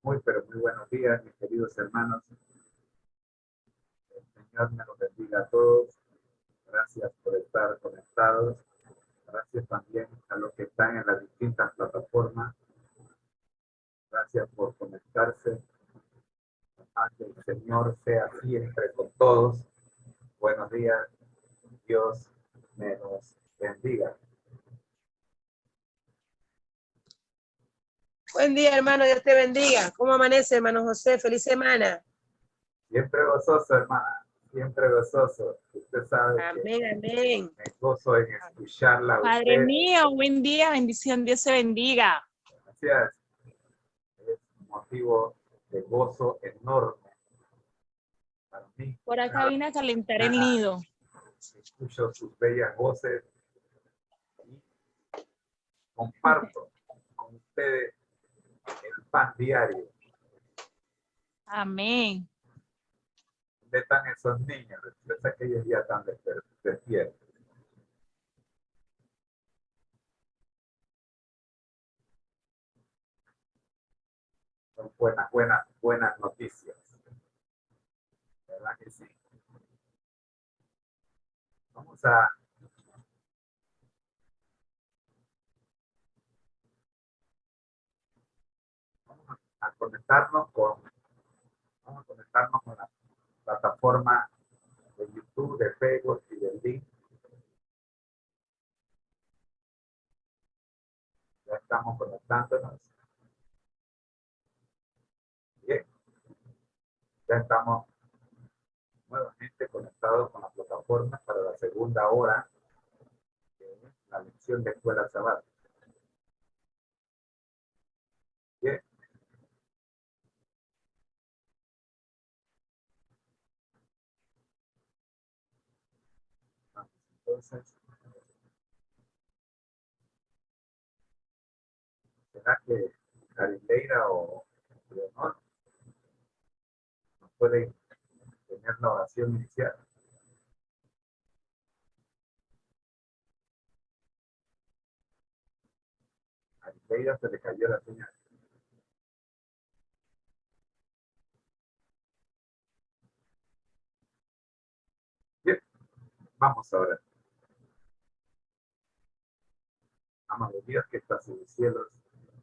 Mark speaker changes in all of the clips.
Speaker 1: Pero muy buenos días, mis queridos hermanos. El Señor me los bendiga a todos. Gracias por estar conectados. Gracias también a los que están en las distintas plataformas. Gracias por conectarse. A que el Señor sea siempre con todos. Buenos días. Dios me los bendiga.
Speaker 2: Buen día, hermano. Dios te bendiga. ¿Cómo amanece, hermano José? Feliz semana.
Speaker 1: Siempre gozoso, hermana. Siempre gozoso. Usted sabe
Speaker 2: Amén,
Speaker 1: que
Speaker 2: amén.
Speaker 1: me gozo en escucharla a
Speaker 3: Padre
Speaker 1: usted.
Speaker 3: mío, buen día, bendición, Dios se bendiga.
Speaker 1: Gracias. Es un motivo de gozo enorme para mí.
Speaker 3: Por acá vine a calentar el nido.
Speaker 1: Escucho sus bellas voces y comparto con ustedes el pan diario.
Speaker 3: Amén.
Speaker 1: ¿Dónde están esos niños? Yo sé que ellos ya están despiertos. Son buenas noticias. ¿Verdad que sí? Vamos a conectarnos con la plataforma de YouTube, de Facebook y del link. Ya estamos conectándonos. Bien. Ya estamos nuevamente conectados con la plataforma para la segunda hora de la lección de escuela sabática. Bien. Entonces, ¿será que Carileira o Leonor nos puede tener la oración inicial? A Carileira se le cayó la señal. Bien, vamos ahora. Amado Dios que estás en los cielos,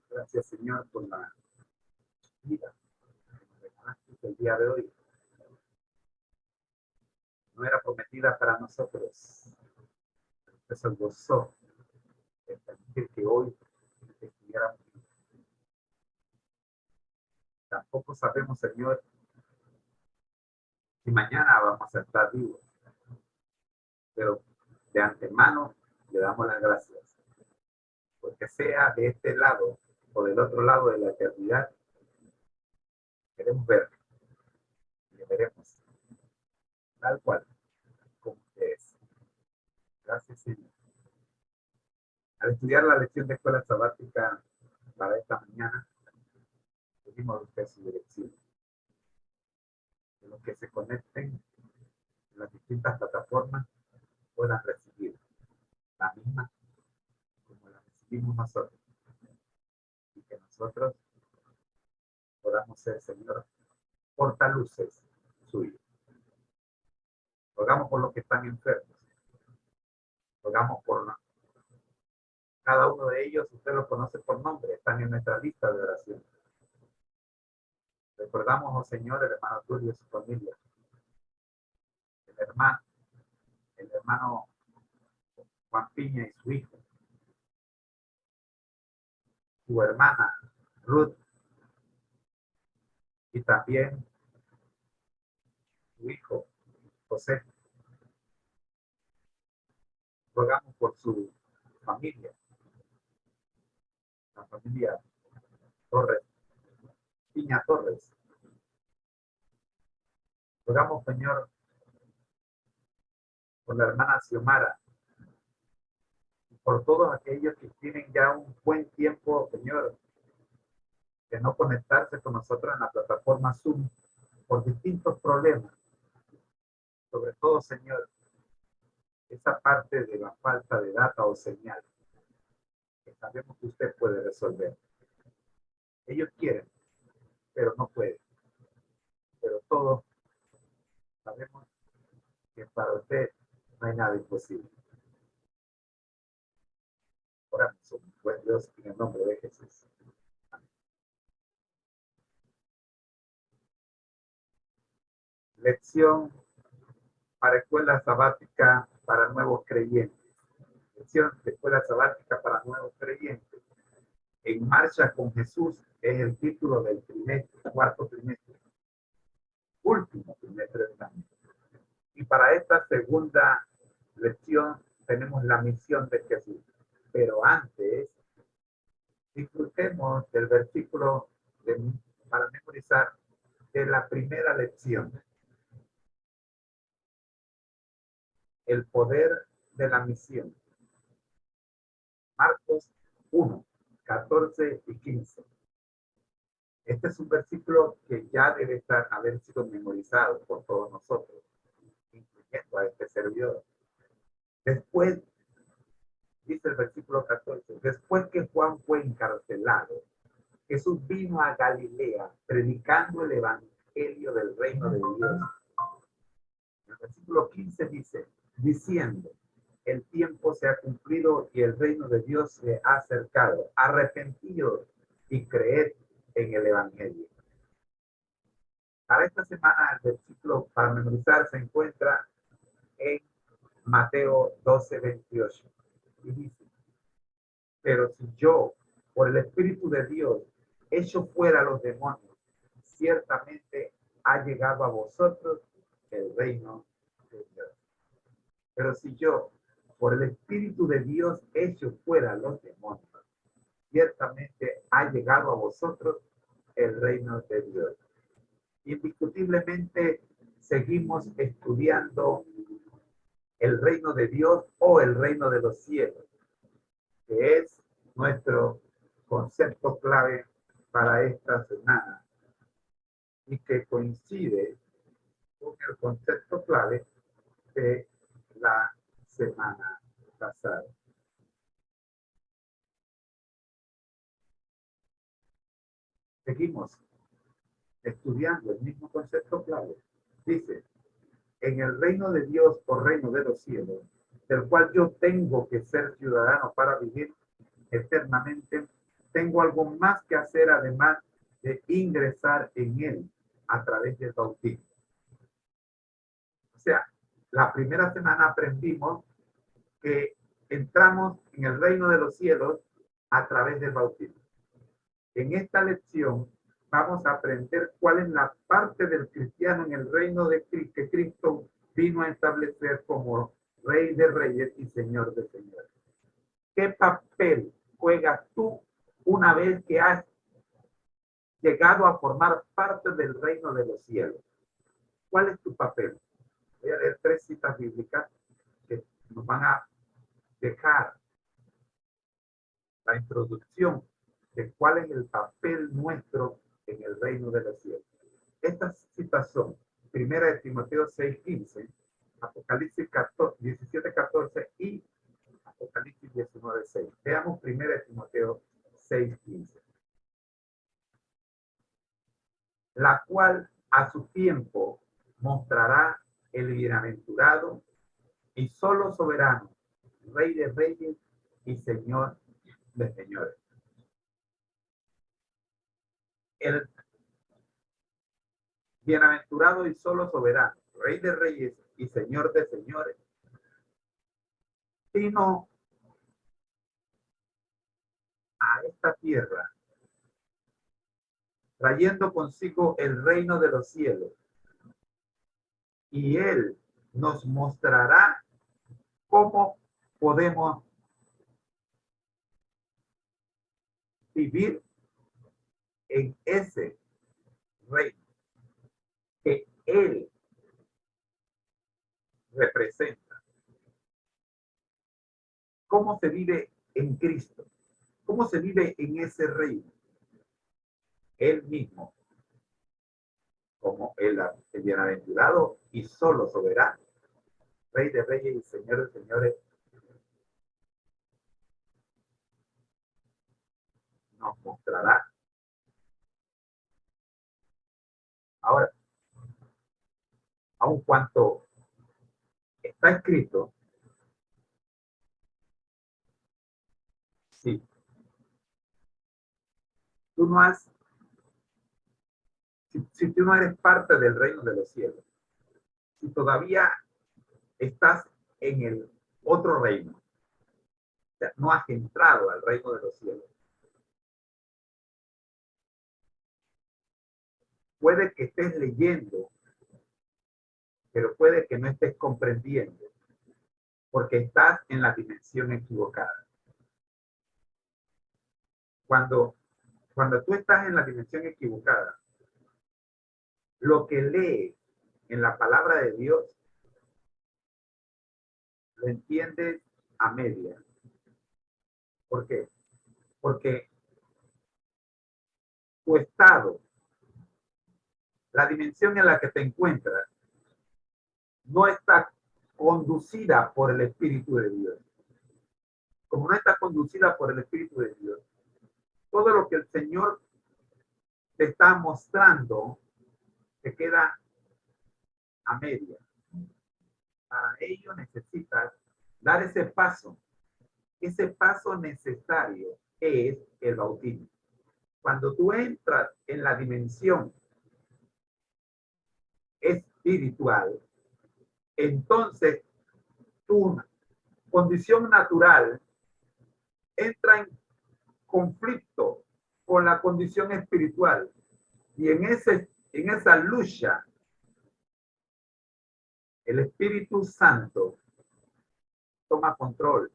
Speaker 1: gracias Señor por la vida que nos regalaste el día de hoy. No era prometida para nosotros, pero usted se gozó de permitir que hoy estuviéramos. Tampoco sabemos, Señor, si mañana vamos a estar vivos, pero de antemano le damos las gracias, porque sea de este lado o del otro lado de la eternidad, queremos ver, le veremos tal cual como usted es. Gracias, Señor. Al estudiar la lección de escuela sabática para esta mañana, pedimos a usted su dirección. Que los que se conecten en las distintas plataformas puedan recibir la misma como la recibimos nosotros. Y que nosotros podamos ser, Señor, portaluces suyos. Rogamos por los que están enfermos. Rogamos por cada uno de ellos, usted los conoce por nombre, están en nuestra lista de oración. Recordamos, oh Señor, el hermano Tulio y su familia. El hermano Juan Piña y su hijo. Su hermana Ruth. Y también su hijo José. Rogamos por su familia. La familia Torres. Piña Torres. Rogamos, Señor, por la hermana Xiomara. Y por todos aquellos que tienen ya un buen tiempo, Señor, de no conectarse con nosotros en la plataforma Zoom por distintos problemas. Sobre todo, Señor, esa parte de la falta de data o señal que sabemos que usted puede resolver. Ellos quieren pero no puede. Pero todos sabemos que para usted no hay nada imposible. Oramos, buen Dios, en el nombre de Jesús. Lección para escuela sabática para nuevos creyentes. Lección de escuela sabática para nuevos creyentes. En marcha con Jesús es el título del trimestre, cuarto trimestre, último trimestre del año. Y para esta segunda lección tenemos la misión de Jesús. Pero antes, disfrutemos del versículo para memorizar de la primera lección. El poder de la misión. Marcos 1, 14 y 15. Este es un versículo que ya debe haber sido memorizado por todos nosotros, incluyendo a este servidor. Después, dice el versículo 14, después que Juan fue encarcelado, Jesús vino a Galilea predicando el evangelio del reino de Dios. El versículo 15 dice, diciendo, el tiempo se ha cumplido y el reino de Dios se ha acercado. Arrepentidos y creed en el evangelio. Para esta semana el versículo para memorizar se encuentra en Mateo 12, 28. Y dice, pero si yo, por el Espíritu de Dios, echo fuera a los demonios, ciertamente ha llegado a vosotros el reino de Dios. Pero si yo, por el Espíritu de Dios, echo fuera a los demonios, ciertamente ha llegado a vosotros el reino de Dios. Indiscutiblemente seguimos estudiando el reino de Dios o el reino de los cielos, que es nuestro concepto clave para esta semana y que coincide con el concepto clave de la semana pasada. Seguimos estudiando el mismo concepto clave. Dice, en el reino de Dios o reino de los cielos, del cual yo tengo que ser ciudadano para vivir eternamente, tengo algo más que hacer además de ingresar en él a través del bautismo. O sea, la primera semana aprendimos que entramos en el reino de los cielos a través del bautismo. En esta lección vamos a aprender cuál es la parte del cristiano en el reino de Cristo, que Cristo vino a establecer como Rey de Reyes y Señor de Señores. ¿Qué papel juegas tú una vez que has llegado a formar parte del reino de los cielos? ¿Cuál es tu papel? Voy a leer 3 citas bíblicas que nos van a dejar la introducción de cuál es el papel nuestro en el reino de los cielos. Estas citas son 1 de Timoteo 6:15, Apocalipsis 17:14 y Apocalipsis 19:6. Veamos 1 de Timoteo 6:15. La cual a su tiempo mostrará el bienaventurado y solo soberano, Rey de Reyes y Señor de Señores. El bienaventurado y solo soberano, Rey de Reyes y Señor de Señores, vino a esta tierra trayendo consigo el reino de los cielos. Y Él nos mostrará cómo podemos vivir en ese reino que Él representa. ¿Cómo se vive en Cristo? ¿Cómo se vive en ese reino? Él mismo, como el bienaventurado y solo soberano, Rey de Reyes y Señor de Señores, nos mostrará Ahora, aun cuanto está escrito, sí, tú no has, si tú no eres parte del reino de los cielos, si todavía estás en el otro reino, o sea, no has entrado al reino de los cielos, puede que estés leyendo, pero puede que no estés comprendiendo, porque estás en la dimensión equivocada. Cuando tú estás en la dimensión equivocada, lo que lees en la palabra de Dios, lo entiendes a media. ¿Por qué? Porque tu estado, la dimensión en la que te encuentras, no está conducida por el Espíritu de Dios. Como no está conducida por el Espíritu de Dios, todo lo que el Señor te está mostrando te queda a media. Para ello necesitas dar ese paso. Ese paso necesario es el bautismo. Cuando tú entras en la dimensión espiritual, entonces tu condición natural entra en conflicto con la condición espiritual. Y en esa lucha, el Espíritu Santo toma control.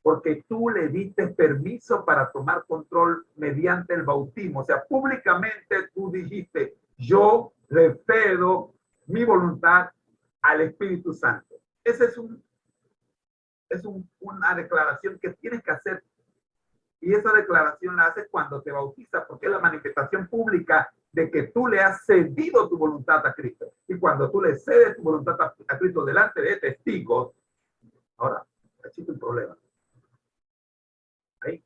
Speaker 1: Porque tú le diste permiso para tomar control mediante el bautismo. O sea, públicamente tú dijiste, yo le cedo mi voluntad al Espíritu Santo. Esa es una declaración que tienes que hacer. Y esa declaración la haces cuando te bautizas, porque es la manifestación pública de que tú le has cedido tu voluntad a Cristo. Y cuando tú le cedes tu voluntad a Cristo delante de testigos, ahora existe un problema. Ahí,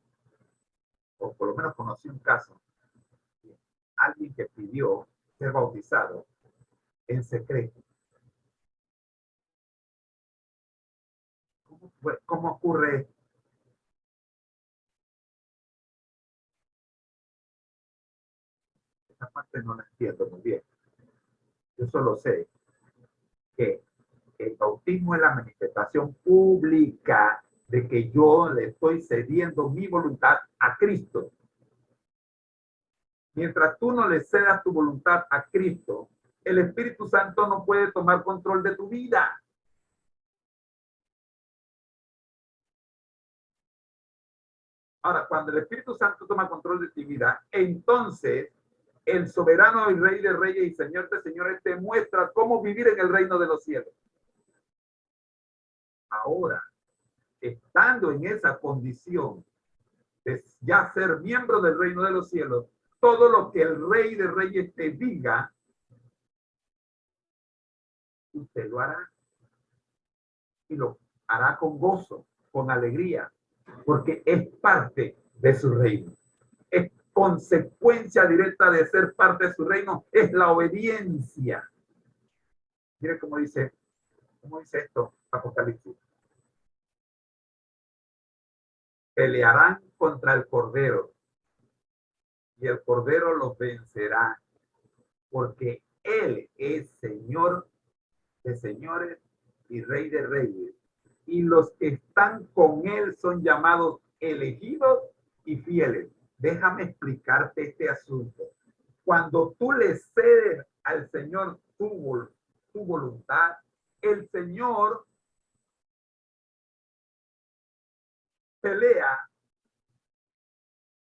Speaker 1: o por lo menos conocí un caso, alguien que pidió ser bautizado en secreto. ¿Cómo ocurre esto? Esta parte no la entiendo muy bien. Yo solo sé que el bautismo es la manifestación pública de que yo le estoy cediendo mi voluntad a Cristo. Mientras tú no le cedas tu voluntad a Cristo, el Espíritu Santo no puede tomar control de tu vida. Ahora, cuando el Espíritu Santo toma control de tu vida, entonces el soberano y rey de reyes y señor de señores te muestra cómo vivir en el reino de los cielos. Ahora, estando en esa condición de ya ser miembro del reino de los cielos, todo lo que el rey de reyes te diga, usted lo hará. Y lo hará con gozo, con alegría, porque es parte de su reino. Es consecuencia directa de ser parte de su reino, es la obediencia. Mire cómo dice esto Apocalipsis. Pelearán contra el Cordero y el Cordero los vencerá, porque Él es Señor de señores y Rey de reyes. Y los que están con Él son llamados elegidos y fieles. Déjame explicarte este asunto. Cuando tú le cedes al Señor tu voluntad, el Señor pelea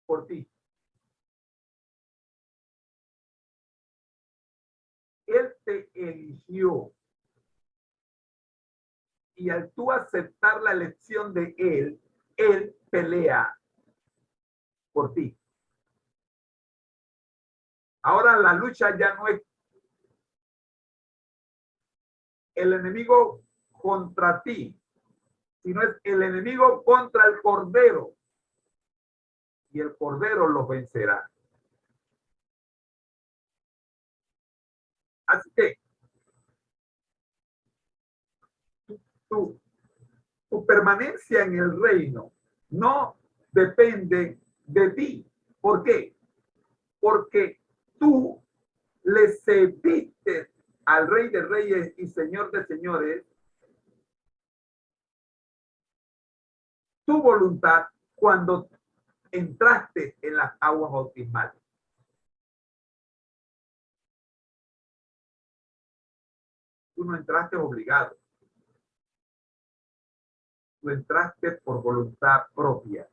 Speaker 1: por ti. Él te eligió. Y al tú aceptar la elección de Él pelea por ti. Ahora la lucha ya no es el enemigo contra ti, sino es el enemigo contra el Cordero. Y el Cordero los vencerá. Así que tu, tu permanencia en el reino no depende de ti. ¿Por qué? Porque tú le cediste al Rey de Reyes y Señor de Señores tu voluntad cuando entraste en las aguas bautismales. Tú no entraste obligado. Tú entraste por voluntad propia.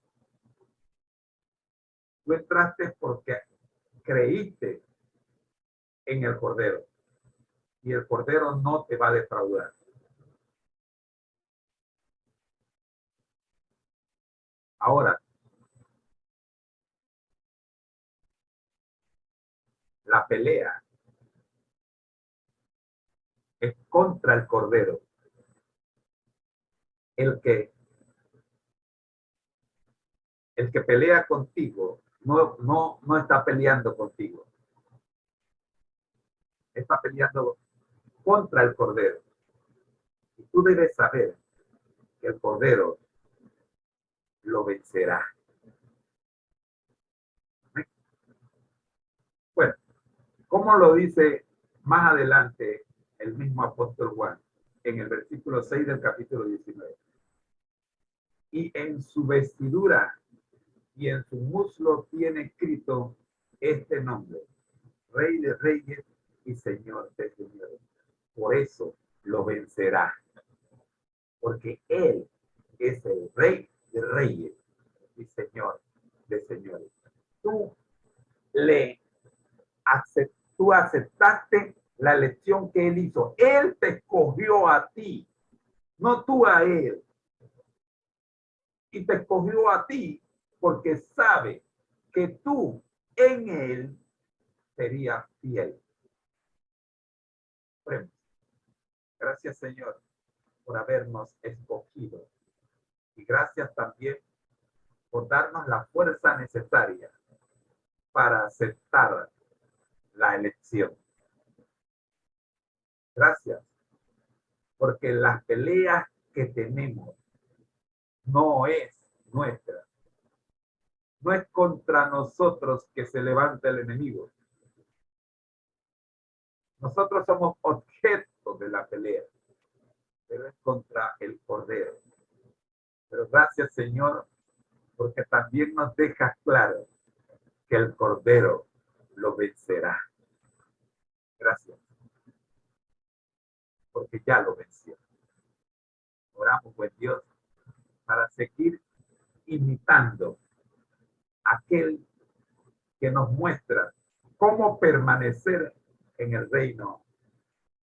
Speaker 1: Tú entraste porque creíste en el Cordero. Y el Cordero no te va a defraudar. Ahora, la pelea es contra el Cordero. El que pelea contigo no está peleando contigo. Está peleando contra el Cordero. Y tú debes saber que el Cordero lo vencerá. Bueno, ¿cómo lo dice más adelante el mismo apóstol Juan en el versículo 6 del capítulo 19? Y en su vestidura y en su muslo tiene escrito este nombre: Rey de Reyes y Señor de Señores. Por eso lo vencerá, porque Él es el Rey de Reyes y Señor de Señores. Tú tú aceptaste la elección que Él hizo. Él te escogió a ti, no tú a Él. Y te escogió a ti porque sabe que tú en Él serías fiel. Bueno, gracias, Señor, por habernos escogido. Y gracias también por darnos la fuerza necesaria para aceptar la elección. Gracias, porque las peleas que tenemos no es nuestra. No es contra nosotros que se levanta el enemigo. Nosotros somos objetos de la pelea, pero es contra el Cordero. Pero gracias, Señor, porque también nos dejas claro que el Cordero lo vencerá. Gracias, porque ya lo venció. Oramos, buen Dios, para seguir imitando aquel que nos muestra cómo permanecer en el reino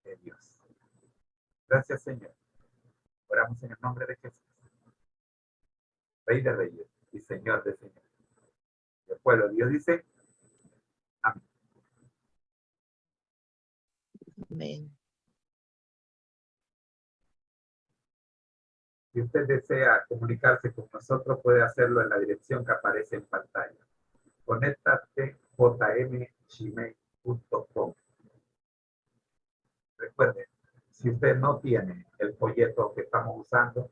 Speaker 1: de Dios. Gracias, Señor. Oramos en el nombre de Jesús, Rey de Reyes y Señor de Señores. El pueblo de Dios dice, amén.
Speaker 2: Amén.
Speaker 1: Si usted desea comunicarse con nosotros, puede hacerlo en la dirección que aparece en pantalla. Conéctate jmgmail.com. Recuerde, si usted no tiene el folleto que estamos usando,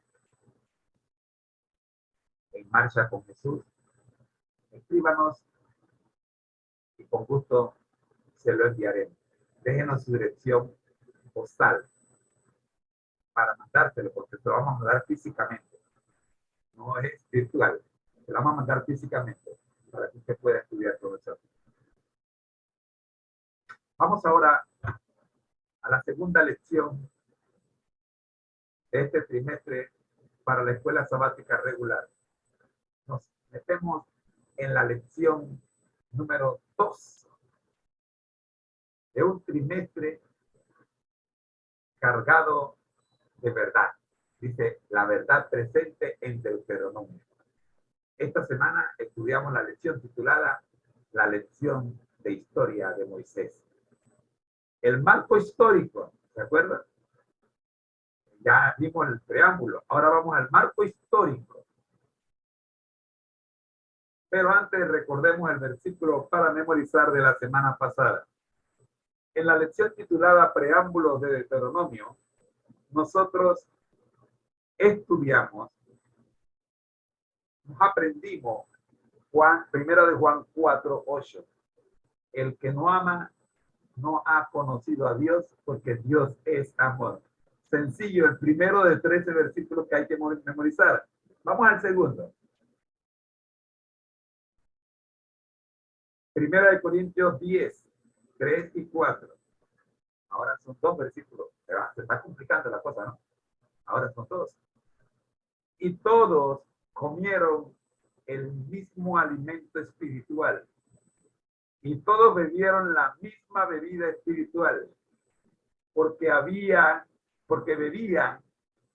Speaker 1: En Marcha con Jesús, escríbanos y con gusto se lo enviaremos. Déjenos su dirección postal para mandárselo, porque se lo vamos a mandar físicamente. No es virtual, se lo vamos a mandar físicamente para que usted pueda estudiar con nosotros. Vamos ahora a la segunda lección de este trimestre para la escuela sabática regular. Nos metemos en la lección número 2 de un trimestre cargado de verdad. Dice, la verdad presente en Deuteronomio. Esta semana estudiamos la lección titulada La lección de historia de Moisés. El marco histórico, ¿se acuerdan? Ya vimos el preámbulo, ahora vamos al marco histórico. Pero antes recordemos el versículo para memorizar de la semana pasada. En la lección titulada Preámbulos de Deuteronomio, nosotros estudiamos, nos aprendimos primera de Juan 4:8. El que no ama no ha conocido a Dios, porque Dios es amor. Sencillo, el primero de 13 versículos que hay que memorizar. Vamos al segundo. Primera de Corintios 10, 3 y 4. Ahora son 2 versículos. Se está complicando la cosa, ¿no? Ahora son 2. Y todos comieron el mismo alimento espiritual. Y todos bebieron la misma bebida espiritual. Porque bebían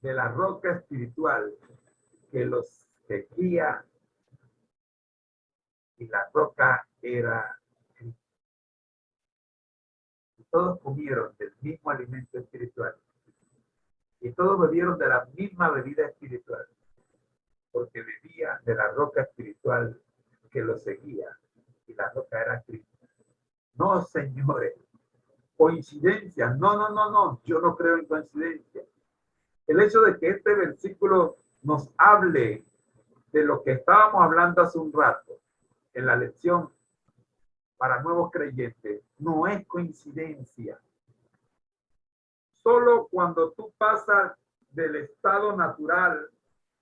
Speaker 1: de la roca espiritual que los seguía. Y la roca era Cristo. Y todos comieron del mismo alimento espiritual. Y todos bebieron de la misma bebida espiritual, porque bebían de la roca espiritual que los seguía, y la roca era Cristo. No, señores, coincidencia. No, yo no creo en coincidencia. El hecho de que este versículo nos hable de lo que estábamos hablando hace un rato en la lección para nuevos creyentes, no es coincidencia. Solo cuando tú pasas del estado natural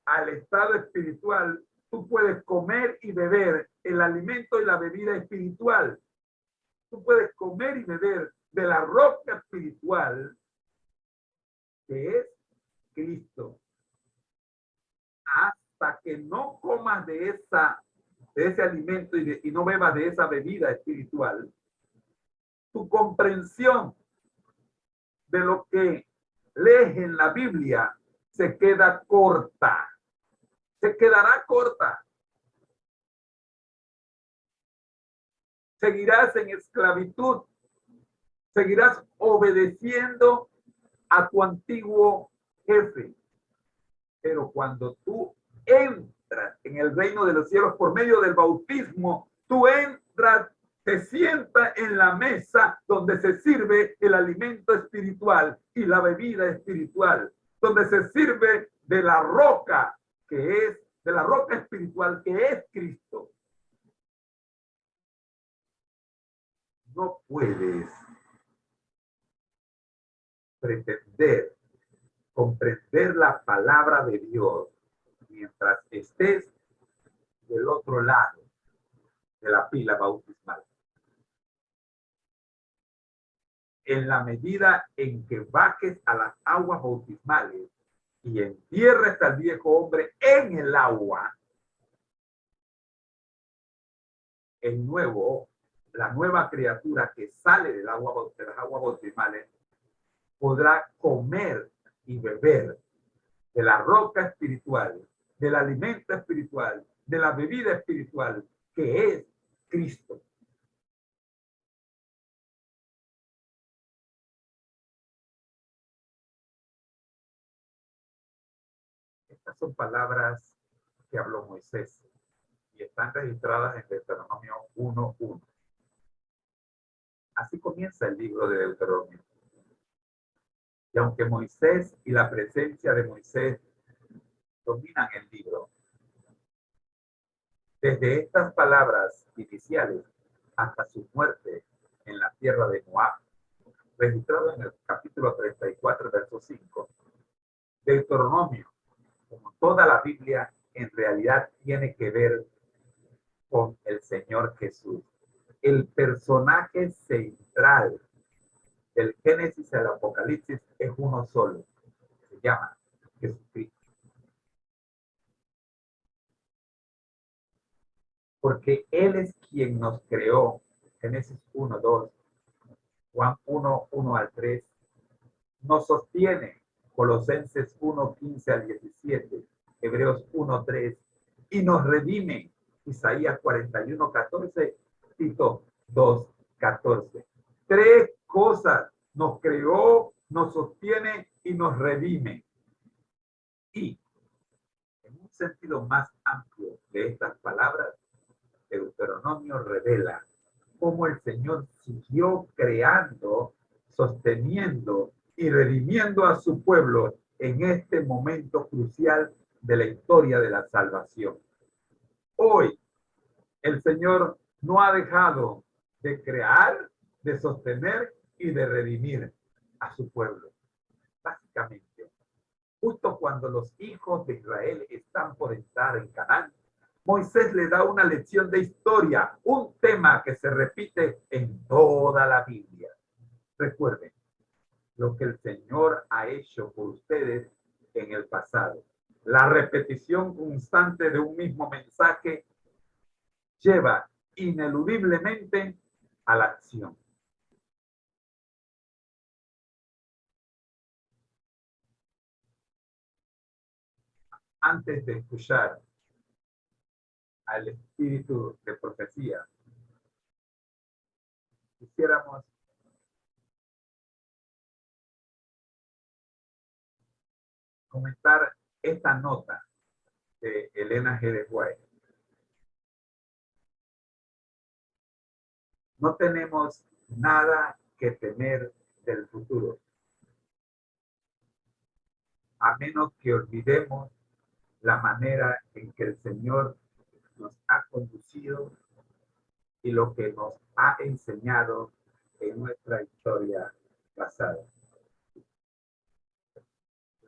Speaker 1: al estado espiritual, tú puedes comer y beber el alimento y la bebida espiritual. Tú puedes comer y beber de la roca espiritual que es Cristo. Hasta que no comas de ese alimento y no bebas de esa bebida espiritual, tu comprensión de lo que lees en la Biblia se queda corta. Se quedará corta. Seguirás en esclavitud. Seguirás obedeciendo a tu antiguo jefe. Pero cuando tú entras en el reino de los cielos por medio del bautismo, tú entras, te sientas en la mesa donde se sirve el alimento espiritual y la bebida espiritual, donde se sirve de la roca de la roca espiritual que es Cristo. No puedes pretender comprender la palabra de Dios mientras estés del otro lado de la pila bautismal. En la medida en que bajes a las aguas bautismales y entierres al viejo hombre en el agua, la nueva criatura que sale de las aguas bautismales podrá comer y beber de la roca espiritual, del alimento espiritual, de la bebida espiritual que es Cristo. Estas son palabras que habló Moisés y están registradas en Deuteronomio 1:1. Así comienza el libro de Deuteronomio. Y aunque Moisés y la presencia de Moisés dominan el libro, desde estas palabras iniciales hasta su muerte en la tierra de Moab, registrado en el capítulo 34, verso 5, Deuteronomio, como toda la Biblia, en realidad tiene que ver con el Señor Jesús. El personaje central del Génesis al Apocalipsis es uno solo. Se llama Jesucristo. Porque Él es quien nos creó. Génesis 1:2, Juan 1:1-3. Nos sostiene. Colosenses 1:15-17. Hebreos 1:3. Y nos redime. Isaías 41:14. Tito 2:14. 3 cosas. Nos creó, nos sostiene y nos redime. Y en un sentido más amplio de estas palabras, Deuteronomio revela cómo el Señor siguió creando, sosteniendo y redimiendo a su pueblo en este momento crucial de la historia de la salvación. Hoy, el Señor no ha dejado de crear, de sostener y de redimir a su pueblo. Básicamente, justo cuando los hijos de Israel están por entrar en Canaán, Moisés le da una lección de historia, un tema que se repite en toda la Biblia. Recuerden lo que el Señor ha hecho por ustedes en el pasado. La repetición constante de un mismo mensaje lleva ineludiblemente a la acción. Antes de escuchar al espíritu de profecía, quisiéramos comentar esta nota de Elena G. de White. No tenemos nada que temer del futuro, a menos que olvidemos la manera en que el Señor nos ha conducido y lo que nos ha enseñado en nuestra historia pasada.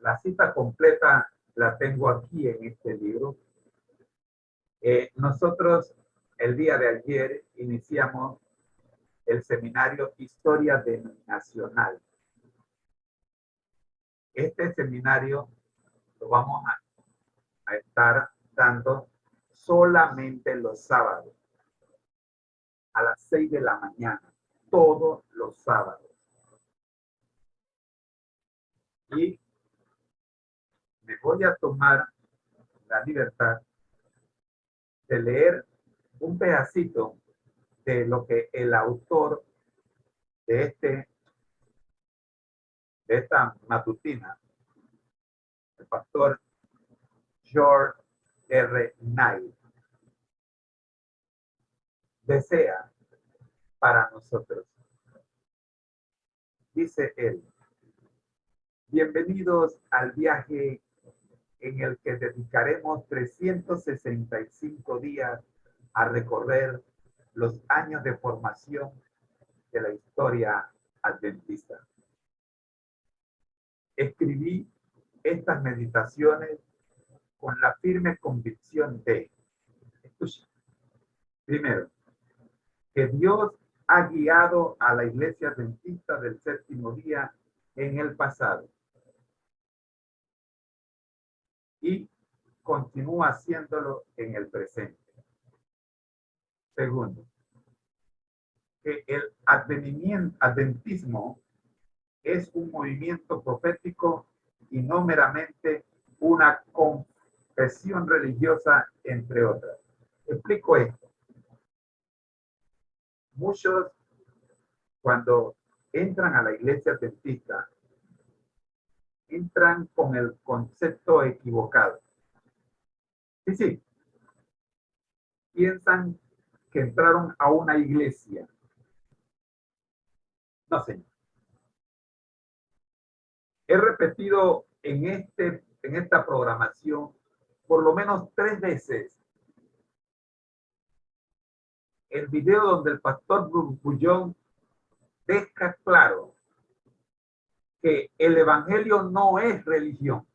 Speaker 1: La cita completa la tengo aquí en este libro. Nosotros el día de ayer iniciamos el seminario Historia Denominacional. Este seminario lo vamos a estar dando solamente los sábados a las 6 de la mañana, todos los sábados. Y me voy a tomar la libertad de leer un pedacito de lo que el autor de esta matutina, el pastor George R. Knight, desea para nosotros. Dice él: bienvenidos al viaje en el que dedicaremos 365 días a recorrer los años de formación de la historia adventista. Escribí estas meditaciones con la firme convicción de, escucha, primero, que Dios ha guiado a la iglesia adventista del séptimo día en el pasado y continúa haciéndolo en el presente. Segundo, que el adventismo es un movimiento profético y no meramente una confesión religiosa, entre otras. Explico esto. Muchos, cuando entran a la iglesia adventista, entran con el concepto equivocado. Sí. Piensan que entraron a una iglesia. No, señor. He repetido en esta programación por lo menos 3 veces el video donde el pastor Bullón deja claro que el evangelio no es religión.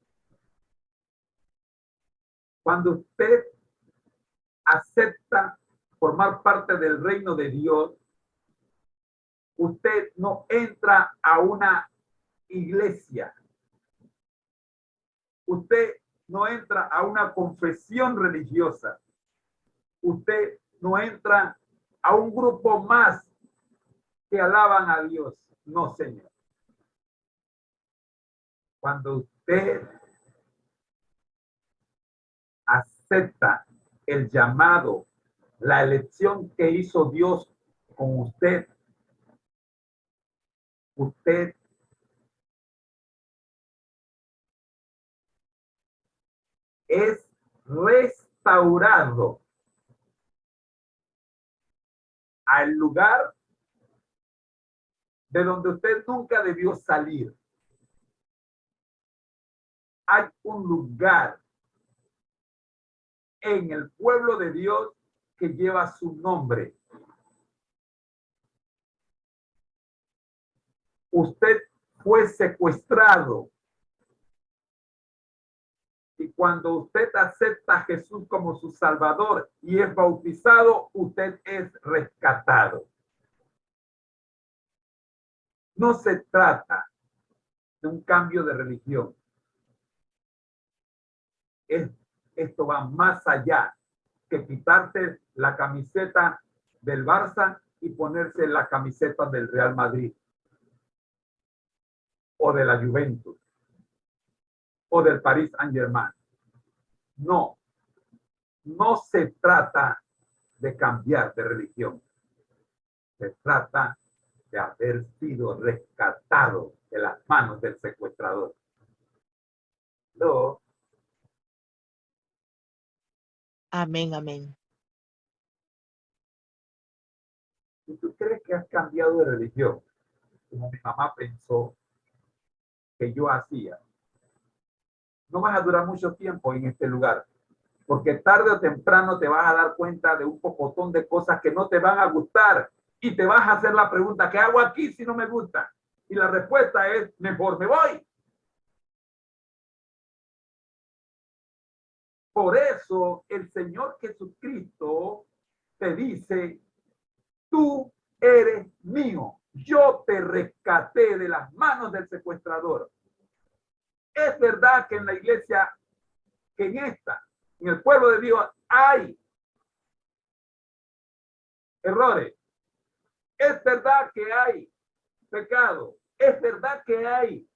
Speaker 1: Cuando usted acepta formar parte del reino de Dios, usted no entra a una iglesia. Usted no entra a una confesión religiosa. Usted no entra a un grupo más que alaban a Dios. No, señor. Cuando usted acepta el llamado, la elección que hizo Dios con usted, usted es restaurado al lugar de donde usted nunca debió salir. Hay un lugar en el pueblo de Dios que lleva su nombre. Usted fue secuestrado. Y cuando usted acepta a Jesús como su Salvador y es bautizado, usted es rescatado. No se trata de un cambio de religión. Esto va más allá que quitarse la camiseta del Barça y ponerse la camiseta del Real Madrid o de la Juventus o del Paris Saint-Germain. No, no se trata de cambiar de religión. Se trata de haber sido rescatado de las manos del secuestrador. No.
Speaker 2: Amén, amén.
Speaker 1: Si tú crees que has cambiado de religión, como mi mamá pensó que yo hacía, no vas a durar mucho tiempo en este lugar, porque tarde o temprano te vas a dar cuenta de un pocotón de cosas que no te van a gustar y te vas a hacer la pregunta, ¿qué hago aquí si no me gusta? Y la respuesta es, mejor me voy. Por eso el Señor Jesucristo te dice, tú eres mío, yo te rescaté de las manos del secuestrador. Es verdad que en la iglesia, que en el pueblo de Dios hay errores. Es verdad que hay pecado. Es verdad que hay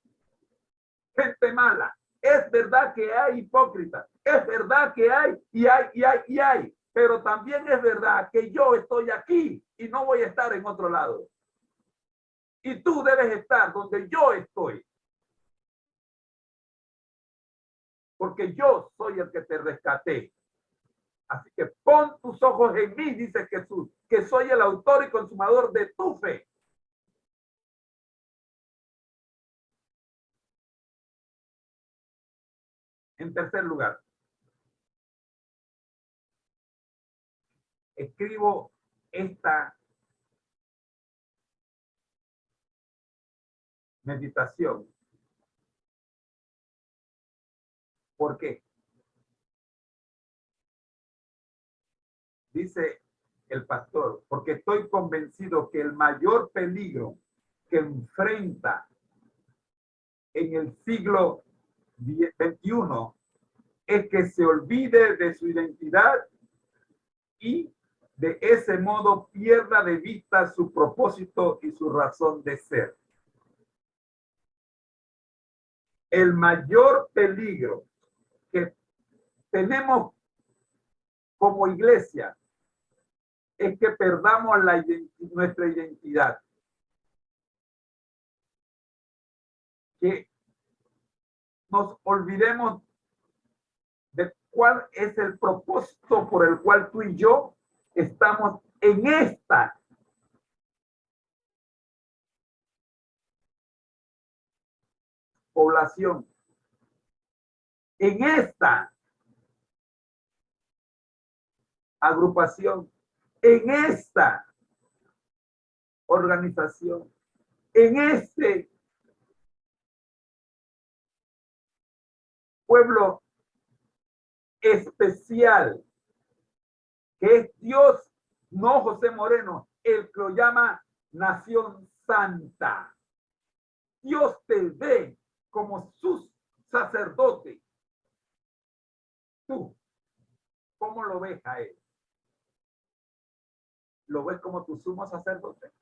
Speaker 1: gente mala. Es verdad que hay hipócritas. Es verdad que hay. Pero también es verdad que yo estoy aquí y no voy a estar en otro lado. Y tú debes estar donde yo estoy. Porque yo soy el que te rescaté. Así que pon tus ojos en mí, dice Jesús, que soy el autor y consumador de tu fe. En tercer lugar, escribo esta meditación. ¿Por qué? Dice el pastor, porque estoy convencido que el mayor peligro que enfrenta en el siglo XXI es que se olvide de su identidad y de ese modo pierda de vista su propósito y su razón de ser. El mayor peligro que tenemos como iglesia es que perdamos nuestra identidad. Que nos olvidemos de cuál es el propósito por el cual tú y yo estamos en esta población, en esta agrupación, en esta organización, en este pueblo especial que es Dios, no José Moreno, el que lo llama Nación Santa. Dios te ve como su sacerdote. Tú, ¿cómo lo ves a él? ¿Lo ves como tu sumo sacerdote?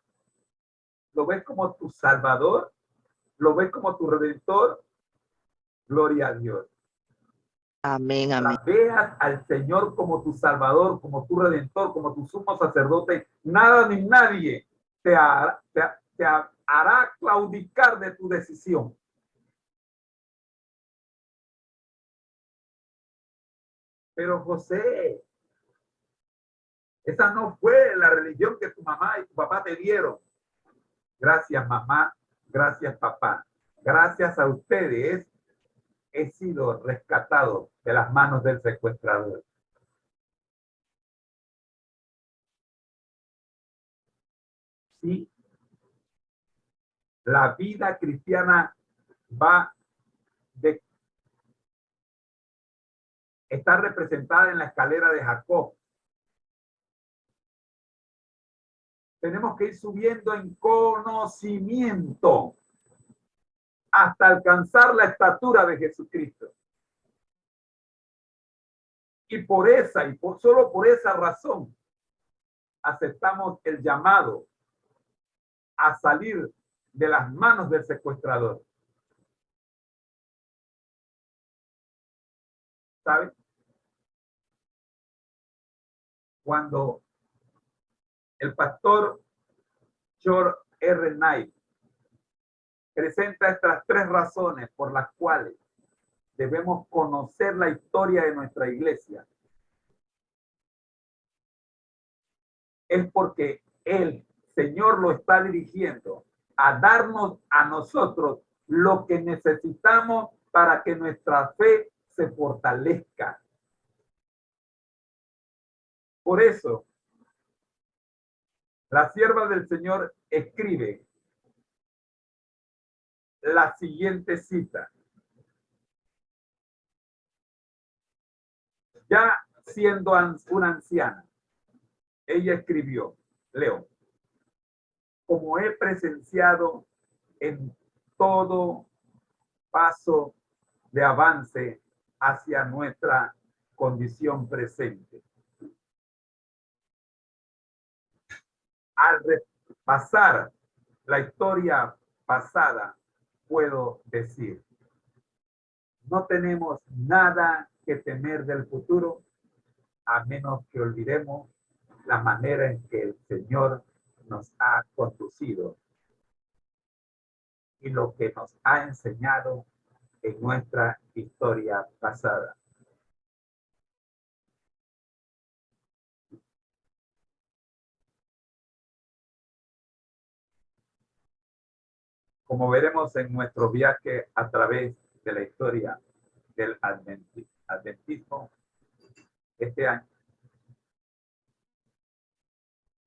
Speaker 1: ¿Lo ves como tu salvador? ¿Lo ves como tu redentor? Gloria a Dios.
Speaker 2: Amén, amén.
Speaker 1: Veas al Señor como tu salvador, como tu redentor, como tu sumo sacerdote. Nada ni nadie te hará claudicar de tu decisión. Pero José, esa no fue la religión que tu mamá y tu papá te dieron. Gracias, mamá. Gracias, papá. Gracias a ustedes he sido rescatado de las manos del secuestrador. Sí, la vida cristiana está representada en la escalera de Jacob. Tenemos que ir subiendo en conocimiento hasta alcanzar la estatura de Jesucristo. Y solo por esa razón, aceptamos el llamado a salir de las manos del secuestrador. ¿Sabe? Cuando el pastor George R. Knight presenta estas 3 razones por las cuales debemos conocer la historia de nuestra iglesia, es porque el Señor lo está dirigiendo a darnos a nosotros lo que necesitamos para que nuestra fe se fortalezca. Por eso, la sierva del Señor escribe la siguiente cita. Ya siendo una anciana, ella escribió, leo, como he presenciado en todo paso de avance hacia nuestra condición presente. Al repasar la historia pasada, puedo decir, no tenemos nada que temer del futuro, a menos que olvidemos la manera en que el Señor nos ha conducido y lo que nos ha enseñado en nuestra historia pasada. Como veremos en nuestro viaje a través de la historia del adventismo, este año,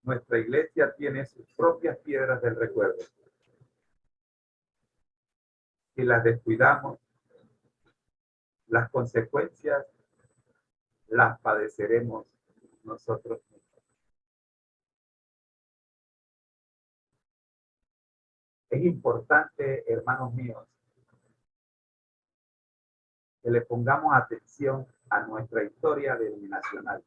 Speaker 1: nuestra iglesia tiene sus propias piedras del recuerdo. Si las descuidamos, las consecuencias las padeceremos nosotros mismos. Es importante, hermanos míos, que le pongamos atención a nuestra historia denominacional.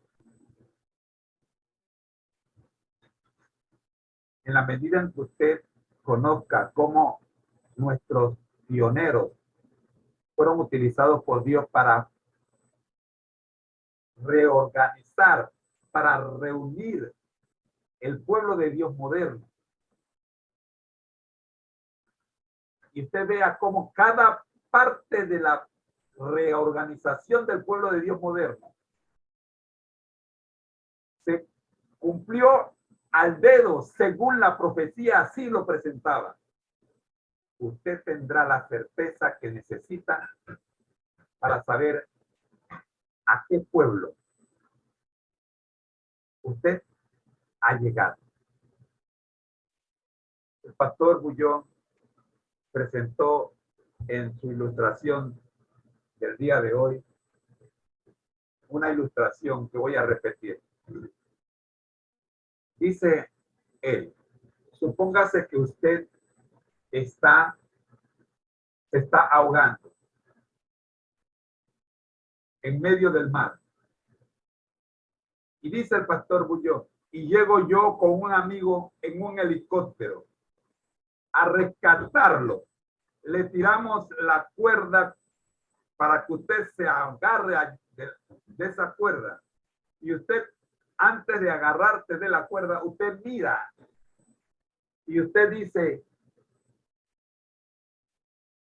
Speaker 1: En la medida en que usted conozca cómo nuestros pioneros fueron utilizados por Dios para reorganizar, para reunir el pueblo de Dios moderno, y usted vea cómo cada parte de la reorganización del pueblo de Dios moderno se cumplió al dedo según la profecía así lo presentaba, usted tendrá la certeza que necesita para saber a qué pueblo usted ha llegado. El pastor Bullón presentó en su ilustración del día de hoy una ilustración que voy a repetir. Dice él, supóngase que usted se está ahogando en medio del mar. Y dice el pastor Bullón, y llego yo con un amigo en un helicóptero a rescatarlo. Le tiramos la cuerda para que usted se agarre de esa cuerda. Y usted, antes de agarrarse de la cuerda, usted mira y usted dice,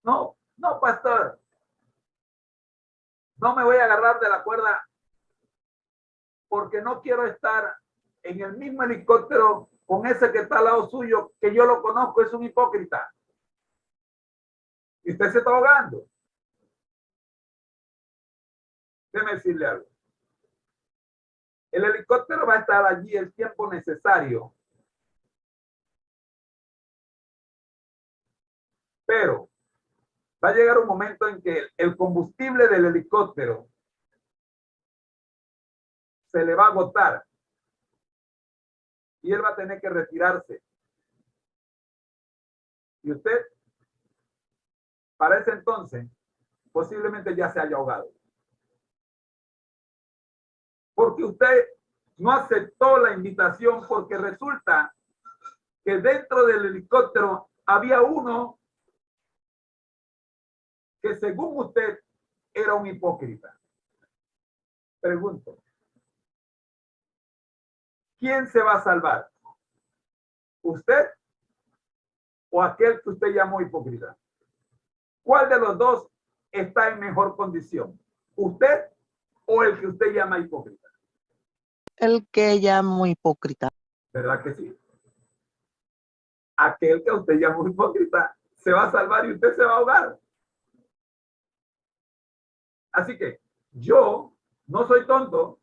Speaker 1: no, pastor, no me voy a agarrar de la cuerda porque no quiero estar en el mismo helicóptero con ese que está al lado suyo, que yo lo conozco, es un hipócrita. Y usted se está ahogando. Déjeme decirle algo. El helicóptero va a estar allí el tiempo necesario. Pero va a llegar un momento en que el combustible del helicóptero se le va a agotar y él va a tener que retirarse. Y usted, para ese entonces, posiblemente ya se haya ahogado. Porque usted no aceptó la invitación, porque resulta que dentro del helicóptero había uno que según usted era un hipócrita. Pregunto, ¿quién se va a salvar? ¿Usted o aquel que usted llamó hipócrita? ¿Cuál de los dos está en mejor condición? ¿Usted o el que usted llama hipócrita?
Speaker 4: El que llamo hipócrita.
Speaker 1: ¿Verdad que sí? Aquel que usted llama hipócrita se va a salvar y usted se va a ahogar. Así que yo no soy tonto.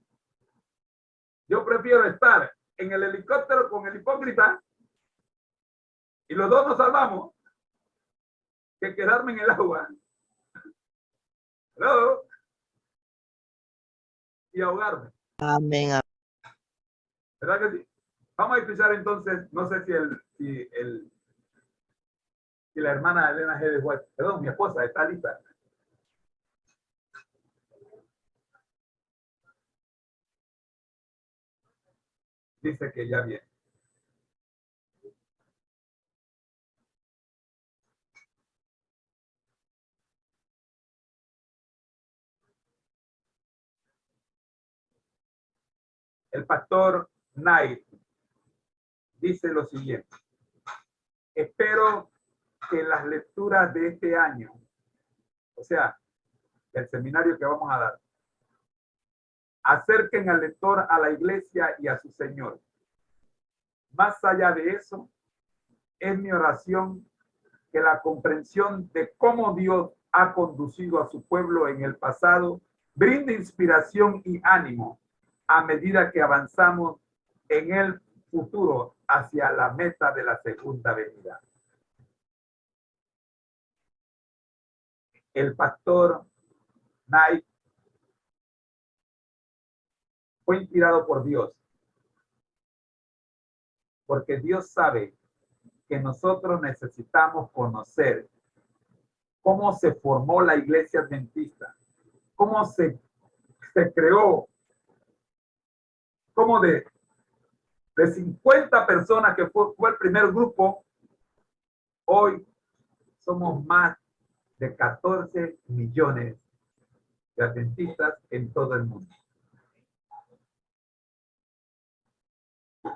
Speaker 1: Yo prefiero estar en el helicóptero con el hipócrita y los dos nos salvamos que quedarme en el agua. ¿Hello? Y ahogarme.
Speaker 4: Amén.
Speaker 1: ¿Verdad que sí? Vamos a escuchar entonces, no sé si la hermana Elena G. de White, perdón, mi esposa, está lista. Dice que ya viene. El pastor Knight dice lo siguiente. Espero que las lecturas de este año, o sea, el seminario que vamos a dar, acerquen al lector a la iglesia y a su Señor. Más allá de eso, es mi oración que la comprensión de cómo Dios ha conducido a su pueblo en el pasado brinde inspiración y ánimo a medida que avanzamos en el futuro hacia la meta de la segunda venida. El pastor Knight fue inspirado por Dios, porque Dios sabe que nosotros necesitamos conocer cómo se formó la iglesia adventista, cómo se creó, cómo de 50 personas que fue el primer grupo, hoy somos más de 14 millones de adventistas en todo el mundo.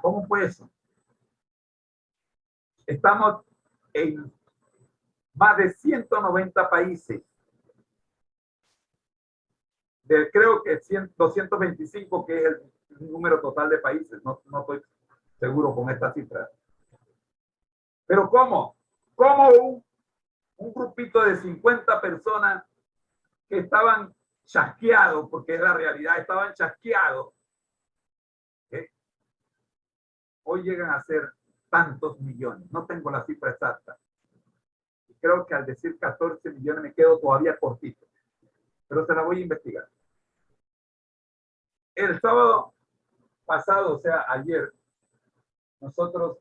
Speaker 1: ¿Cómo fue eso? Estamos en más de 190 países. Creo que 225, que es el número total de países. No estoy seguro con esta cifra. Pero ¿cómo? ¿Cómo un grupito de 50 personas que estaban chasqueados, porque es la realidad, estaban chasqueados, hoy llegan a ser tantos millones? No tengo la cifra exacta. Creo que al decir 14 millones me quedo todavía cortito, pero se la voy a investigar. El sábado pasado, o sea, ayer, nosotros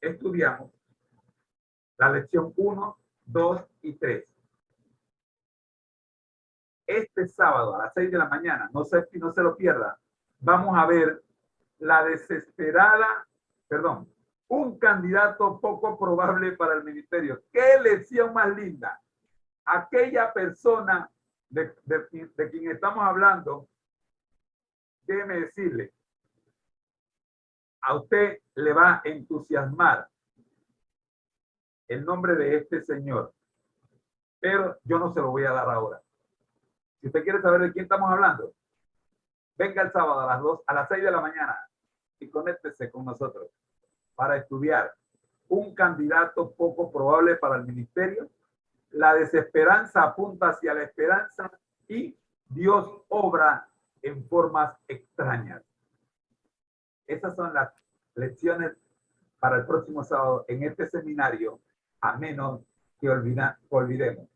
Speaker 1: estudiamos la lección 1, 2 y 3. Este sábado a las 6 de la mañana, no sé si no se lo pierda, vamos a ver un candidato poco probable para el ministerio. ¿Qué lección más linda? Aquella persona de quien estamos hablando, déjeme decirle, a usted le va a entusiasmar el nombre de este señor, pero yo no se lo voy a dar ahora. Si usted quiere saber de quién estamos hablando, venga el sábado a las 6 de la mañana y conéctese con nosotros para estudiar un candidato poco probable para el ministerio. La desesperanza apunta hacia la esperanza y Dios obra en formas extrañas. Esas son las lecciones para el próximo sábado en este seminario, a menos que olvidemos.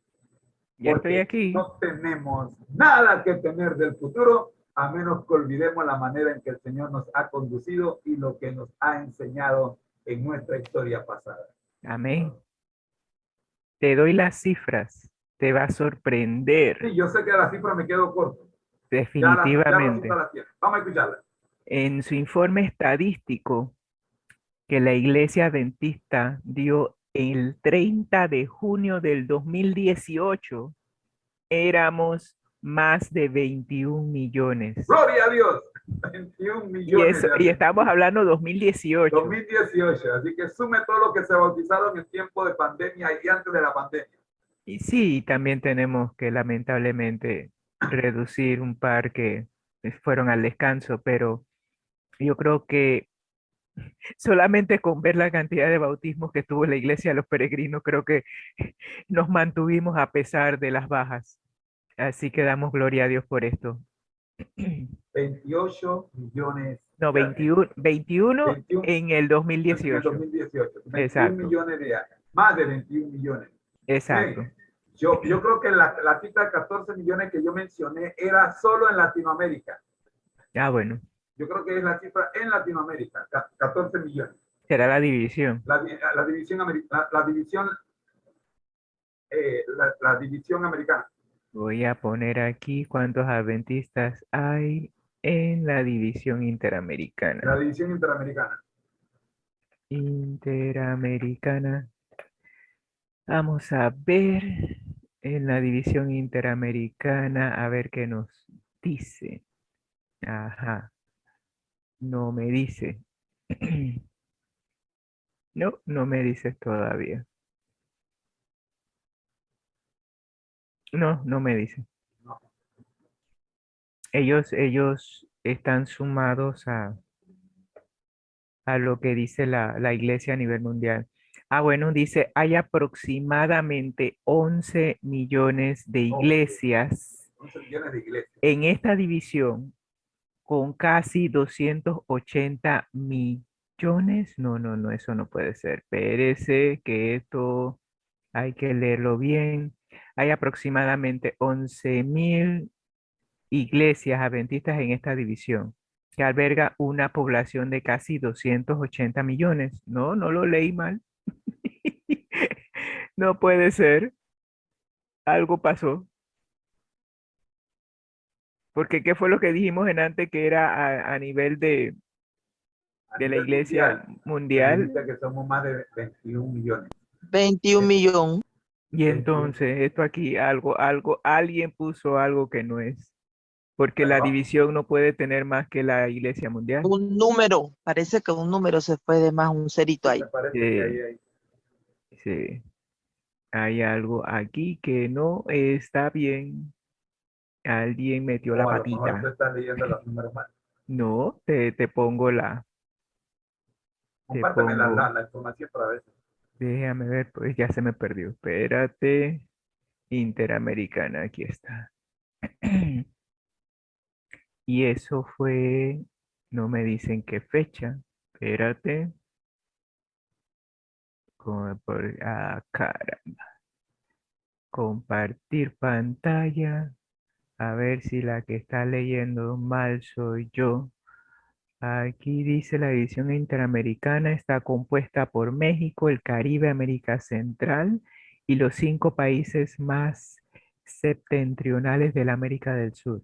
Speaker 5: Ya
Speaker 1: Porque
Speaker 5: estoy aquí.
Speaker 1: no tenemos nada que temer del futuro, a menos que olvidemos la manera en que el Señor nos ha conducido y lo que nos ha enseñado en nuestra historia pasada.
Speaker 5: Amén. Te doy las cifras. Te va a sorprender.
Speaker 1: Sí, yo sé que la cifra me quedo corto. Ya la cifra
Speaker 5: Definitivamente.
Speaker 1: la tiene. Vamos a escucharla.
Speaker 5: En su informe estadístico que la Iglesia Adventista dio el 30 de junio del 2018, éramos más de 21 millones.
Speaker 1: Gloria a Dios. 21
Speaker 5: Y,
Speaker 1: millones
Speaker 5: eso,
Speaker 1: de
Speaker 5: y
Speaker 1: habitantes.
Speaker 5: estamos hablando 2018.
Speaker 1: 2018. Así que sume todo lo que se bautizaron en tiempo de pandemia y antes de la pandemia.
Speaker 5: Y sí, también tenemos que lamentablemente reducir un par que fueron al descanso, pero yo creo que solamente con ver la cantidad de bautismos que tuvo la iglesia de los peregrinos, creo que nos mantuvimos a pesar de las bajas. Así que damos gloria a Dios por esto.
Speaker 1: 28 millones.
Speaker 5: No,
Speaker 1: de
Speaker 5: 21
Speaker 1: 21
Speaker 5: en el
Speaker 1: en el
Speaker 5: 2018.
Speaker 1: 2018. 21
Speaker 5: Exacto.
Speaker 1: millones de años. Más de 21 millones.
Speaker 5: Exacto.
Speaker 1: Yo creo que la cifra de 14 millones que yo mencioné era solo en Latinoamérica.
Speaker 5: Ah, bueno,
Speaker 1: Yo creo que es la cifra en Latinoamérica, 14 millones.
Speaker 5: será la división.
Speaker 1: La división la división americana.
Speaker 5: Voy a poner aquí cuántos adventistas hay en la división
Speaker 1: La
Speaker 5: interamericana.
Speaker 1: división interamericana.
Speaker 5: Interamericana. Vamos a ver en la división interamericana, a ver qué nos dice. Ajá. No me dice. No, no me dices todavía. No, no me dice.
Speaker 1: No.
Speaker 5: Ellos están sumados a lo que dice la iglesia a nivel mundial. Ah, bueno, dice, hay aproximadamente 11 millones de iglesias
Speaker 1: 11 millones de iglesias.
Speaker 5: en esta división con casi 280 millones. No, eso no puede ser. Espérese que esto hay que leerlo bien. Hay aproximadamente 11.000 iglesias adventistas en esta división, que alberga una población de casi 280 millones. No, no lo leí mal. No puede ser. Algo pasó. Porque ¿qué fue lo que dijimos en antes que era a nivel de
Speaker 1: A
Speaker 5: la
Speaker 1: nivel
Speaker 5: iglesia
Speaker 1: mundial,
Speaker 5: mundial?
Speaker 1: significa que somos más de 21 millones.
Speaker 4: 21 millones.
Speaker 5: Y entonces esto aquí alguien puso algo que no es. Porque
Speaker 1: Bueno,
Speaker 5: la
Speaker 1: vamos.
Speaker 5: división no puede tener más que la iglesia mundial.
Speaker 4: Un número, parece que un número se fue de más, un cerito ahí.
Speaker 1: Me parece que ahí.
Speaker 5: Sí. Hay algo aquí que no está bien. Alguien metió la
Speaker 1: O a lo mejor tú
Speaker 5: patita.
Speaker 1: estás leyendo los números mal.
Speaker 5: No, te pongo te
Speaker 1: Compárteme
Speaker 5: pongo,
Speaker 1: la información para ver.
Speaker 5: déjame ver, pues ya se me perdió. Espérate, Interamericana, aquí está. Y eso fue, no me dicen qué fecha. Espérate. Caramba. Compartir pantalla. A ver si la que está leyendo mal soy yo. Aquí dice la edición interamericana está compuesta por México, el Caribe, América Central y los 5 países más septentrionales de la América del Sur.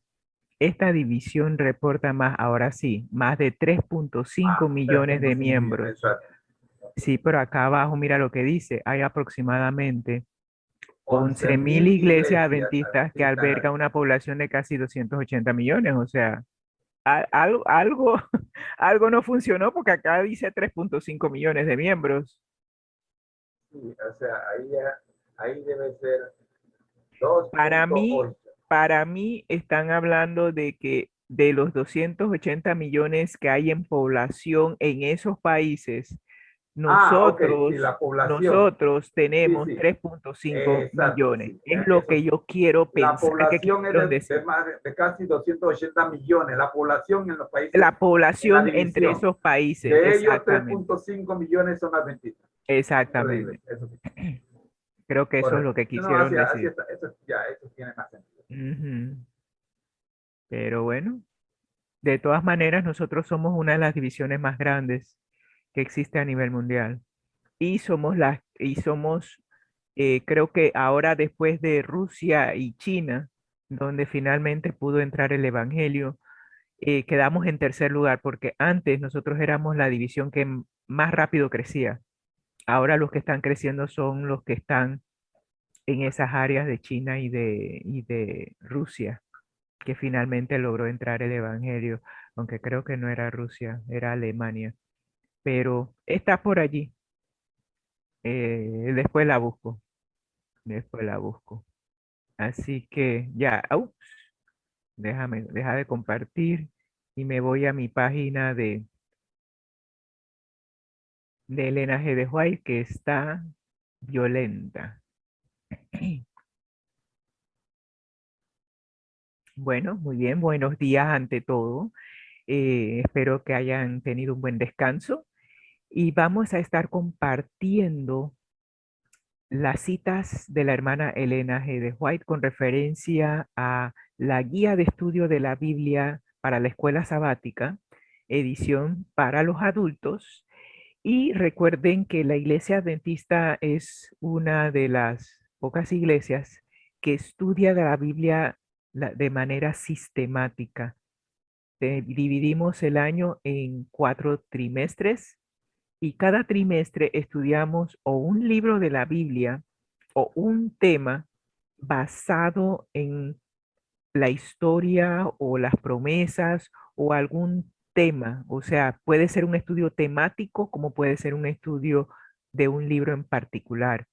Speaker 5: Esta división reporta ahora sí, más de 3.5 millones de
Speaker 1: 3.5 millones,
Speaker 5: miembros.
Speaker 1: exacto.
Speaker 5: Sí, pero acá abajo mira lo que dice, hay aproximadamente
Speaker 1: 11.000
Speaker 5: 11.000 iglesias adventistas que
Speaker 1: adventistas.
Speaker 5: albergan una población de casi 280 millones, o sea, algo, algo no funcionó porque acá dice 3.5 millones de miembros.
Speaker 1: Sí, o sea, ahí debe ser
Speaker 5: Para mí,
Speaker 1: 2.8.
Speaker 5: para mí están hablando de que de los 280 millones que hay en población en esos países,
Speaker 1: Ok, sí, la población.
Speaker 5: nosotros
Speaker 1: Sí,
Speaker 5: tenemos
Speaker 1: sí,
Speaker 5: 3.5
Speaker 1: exacto,
Speaker 5: millones.
Speaker 1: sí.
Speaker 5: Es lo
Speaker 1: Eso
Speaker 5: que
Speaker 1: sí.
Speaker 5: yo quiero
Speaker 1: La
Speaker 5: pensar que
Speaker 1: población es
Speaker 5: quisieron
Speaker 1: de
Speaker 5: decir.
Speaker 1: más de casi 280 millones. La población en los países,
Speaker 5: La
Speaker 1: en la
Speaker 5: población entre
Speaker 1: división.
Speaker 5: esos países,
Speaker 1: De ellos,
Speaker 5: exactamente,
Speaker 1: 3.5 millones son adventistas. Increíble,
Speaker 5: exactamente.
Speaker 1: eso sí.
Speaker 5: Creo que eso es lo
Speaker 1: Correcto.
Speaker 5: que
Speaker 1: No,
Speaker 5: quisieron
Speaker 1: así
Speaker 5: decir.
Speaker 1: está. Eso tiene más sentido.
Speaker 5: Ujú. Pero bueno, de todas maneras, nosotros somos una de las divisiones más grandes que existe a nivel mundial. Y creo que ahora después de Rusia y China, donde finalmente pudo entrar el Evangelio, quedamos en tercer lugar, porque antes nosotros éramos la división que más rápido crecía. Ahora los que están creciendo son los que están en esas áreas de China y de Rusia, que finalmente logró entrar el Evangelio, aunque creo que no era Rusia, era Alemania, pero está por allí. Después la busco, después la busco. Así que ya, deja de compartir y me voy a mi página de Elena G. de White, que está violenta. Bueno, muy bien, buenos días ante todo. Espero que hayan tenido un buen descanso y vamos a estar compartiendo las citas de la hermana Elena G. de White con referencia a la guía de estudio de la Biblia para la escuela sabática, edición para los adultos. Y recuerden que la iglesia adventista es una de las pocas iglesias que estudia de la Biblia de manera sistemática. Dividimos el año en 4 trimestres y cada trimestre estudiamos o un libro de la Biblia o un tema basado en la historia o las promesas o algún tema. O sea, puede ser un estudio temático como puede ser un estudio de un libro en particular.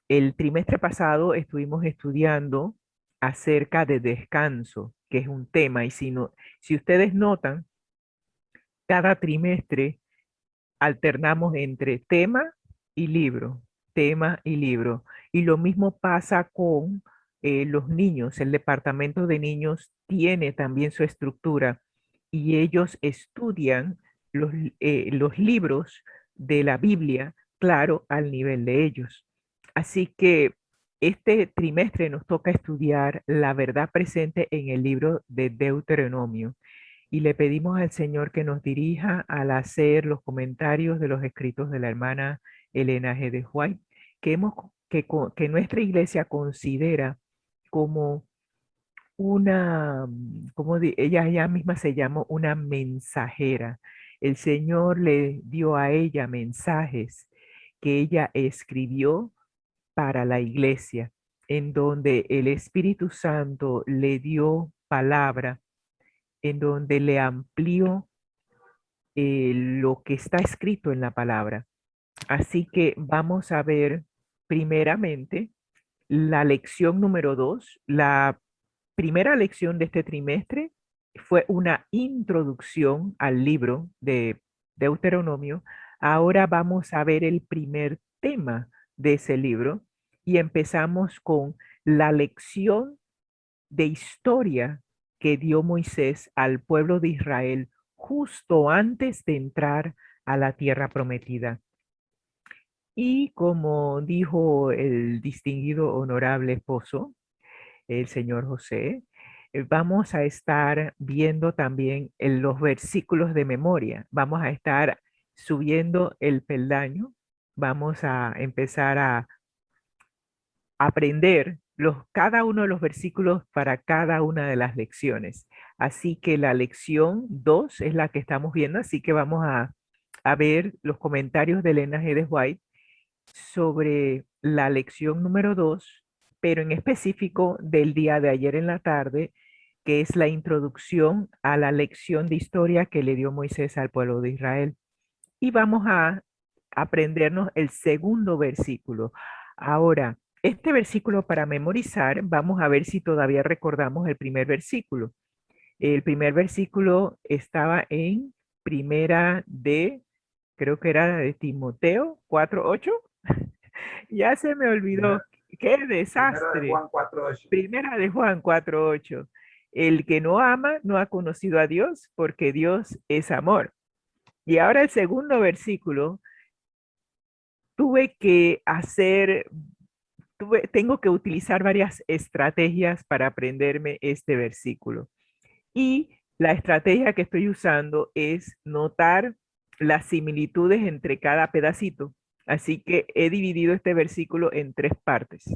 Speaker 5: El trimestre pasado estuvimos estudiando acerca de descanso, que es un tema, y si ustedes notan, cada trimestre alternamos entre tema y libro. Y lo mismo pasa con los niños. El departamento de niños tiene también su estructura y ellos estudian los libros de la Biblia, claro, al nivel de ellos. Así que este trimestre nos toca estudiar la verdad presente en el libro de Deuteronomio y le pedimos al Señor que nos dirija al hacer los comentarios de los escritos de la hermana Elena G. de White, que nuestra iglesia considera como ella misma se llama una mensajera. El Señor le dio a ella mensajes que ella escribió para la iglesia, en donde el Espíritu Santo le dio palabra, en donde le amplió lo que está escrito en la palabra. Así que vamos a ver primeramente la lección número 2. La primera lección de este trimestre fue una introducción al libro de Deuteronomio. Ahora vamos a ver el primer tema de ese libro y empezamos con la lección de historia que dio Moisés al pueblo de Israel justo antes de entrar a la tierra prometida. Y como dijo el distinguido honorable esposo, el señor José, vamos a estar viendo también en los versículos de memoria. Vamos a estar subiendo el peldaño. Vamos a empezar a aprender cada uno de los versículos para cada una de las lecciones. Así que la lección 2 es la que estamos viendo, así que vamos a ver los comentarios de Elena G. de White sobre la lección número 2, pero en específico del día de ayer en la tarde, que es la introducción a la lección de historia que le dio Moisés al pueblo de Israel. Y vamos a aprendernos el segundo versículo. Ahora, este versículo para memorizar, vamos a ver si todavía recordamos el primer versículo. El primer versículo estaba en primera de, creo que era de Timoteo 4:8. Ya se me olvidó. ¡Qué
Speaker 1: Primera de
Speaker 5: desastre!
Speaker 1: Juan 4:8.
Speaker 5: Primera de Juan 4:8. El que no ama no ha conocido a Dios porque Dios es amor. Y ahora el segundo versículo, tuve que hacer, tengo que utilizar varias estrategias para aprenderme este versículo. Y la estrategia que estoy usando es notar las similitudes entre cada pedacito. Así que he dividido este versículo en tres partes.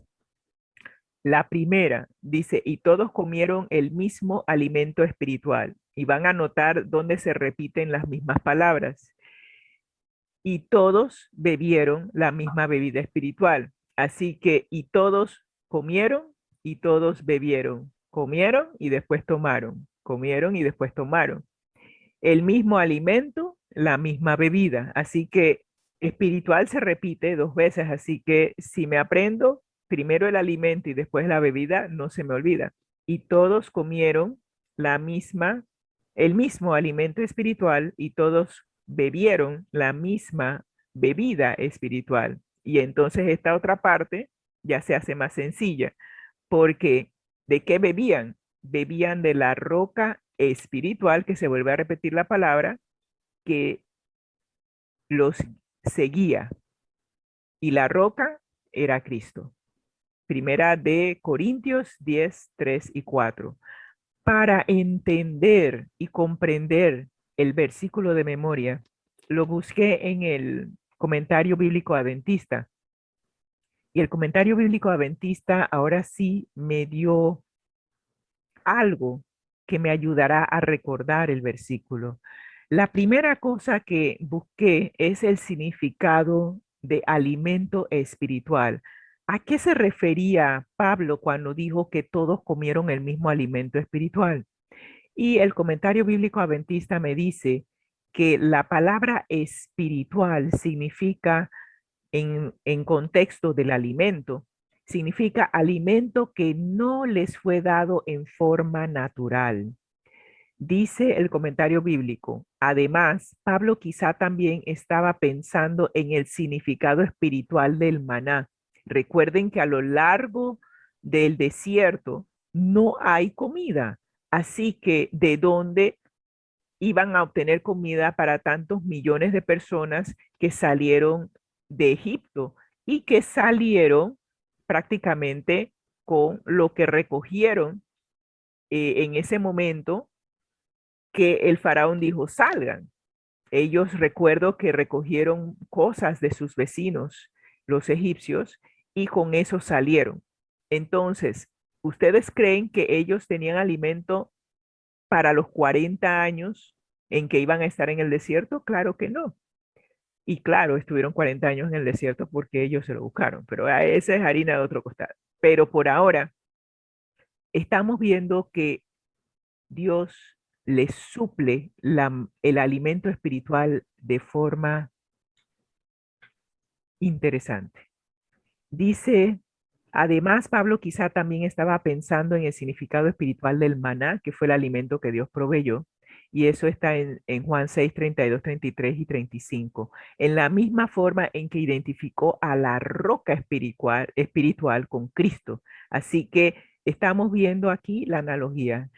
Speaker 5: La primera dice, y todos comieron el mismo alimento espiritual. Y van a notar dónde se repiten las mismas palabras. Y todos bebieron la misma bebida espiritual. Así que, y todos comieron y todos bebieron. Comieron y después tomaron. Comieron y después tomaron. El mismo alimento, la misma bebida. Así que espiritual se repite dos veces. Así que si me aprendo primero el alimento y después la bebida, no se me olvida. Y todos comieron la misma, el mismo alimento espiritual y todos bebieron la misma bebida espiritual. Y entonces esta otra parte ya se hace más sencilla, porque ¿de qué bebían? Bebían de la roca espiritual, que se vuelve a repetir la palabra, que los seguía. Y la roca era Cristo. Primera de Corintios 10:3 y 4. Para entender y comprender el versículo de memoria, lo busqué en el comentario bíblico adventista. Y el comentario bíblico adventista ahora sí me dio algo que me ayudará a recordar el versículo. La primera cosa que busqué es el significado de alimento espiritual. ¿A qué se refería Pablo cuando dijo que todos comieron el mismo alimento espiritual? Y el comentario bíblico adventista me dice que la palabra espiritual significa en contexto del alimento, significa alimento que no les fue dado en forma natural. Dice el comentario bíblico. Además, Pablo quizá también estaba pensando en el significado espiritual del maná. Recuerden que a lo largo del desierto no hay comida. Así que, ¿de dónde iban a obtener comida para tantos millones de personas que salieron de Egipto y que salieron prácticamente con lo que recogieron en ese momento que el faraón dijo salgan? Ellos recuerdo que recogieron cosas de sus vecinos, los egipcios, y con eso salieron. Entonces, ¿ustedes creen que ellos tenían alimento para los 40 años en que iban a estar en el desierto? Claro que no. Y claro, estuvieron 40 años en el desierto porque ellos se lo buscaron, pero esa es harina de otro costal. Pero por ahora estamos viendo que Dios les suple el alimento espiritual de forma interesante. Dice, además, Pablo quizá también estaba pensando en el significado espiritual del maná, que fue el alimento que Dios proveyó, y eso está en Juan 6:32, 33 y 35. En la misma forma en que identificó a la roca espiritual con Cristo. Así que estamos viendo aquí la analogía.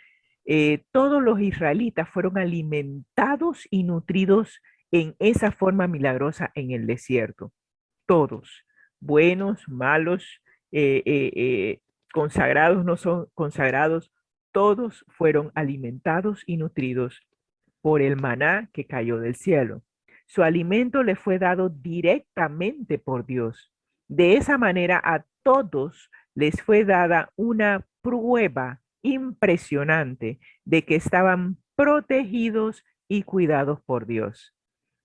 Speaker 5: Todos los israelitas fueron alimentados y nutridos en esa forma milagrosa en el desierto. Todos, buenos, malos, consagrados, no son consagrados, todos fueron alimentados y nutridos por el maná que cayó del cielo. Su alimento le fue dado directamente por Dios. De esa manera a todos les fue dada una prueba impresionante de que estaban protegidos y cuidados por Dios.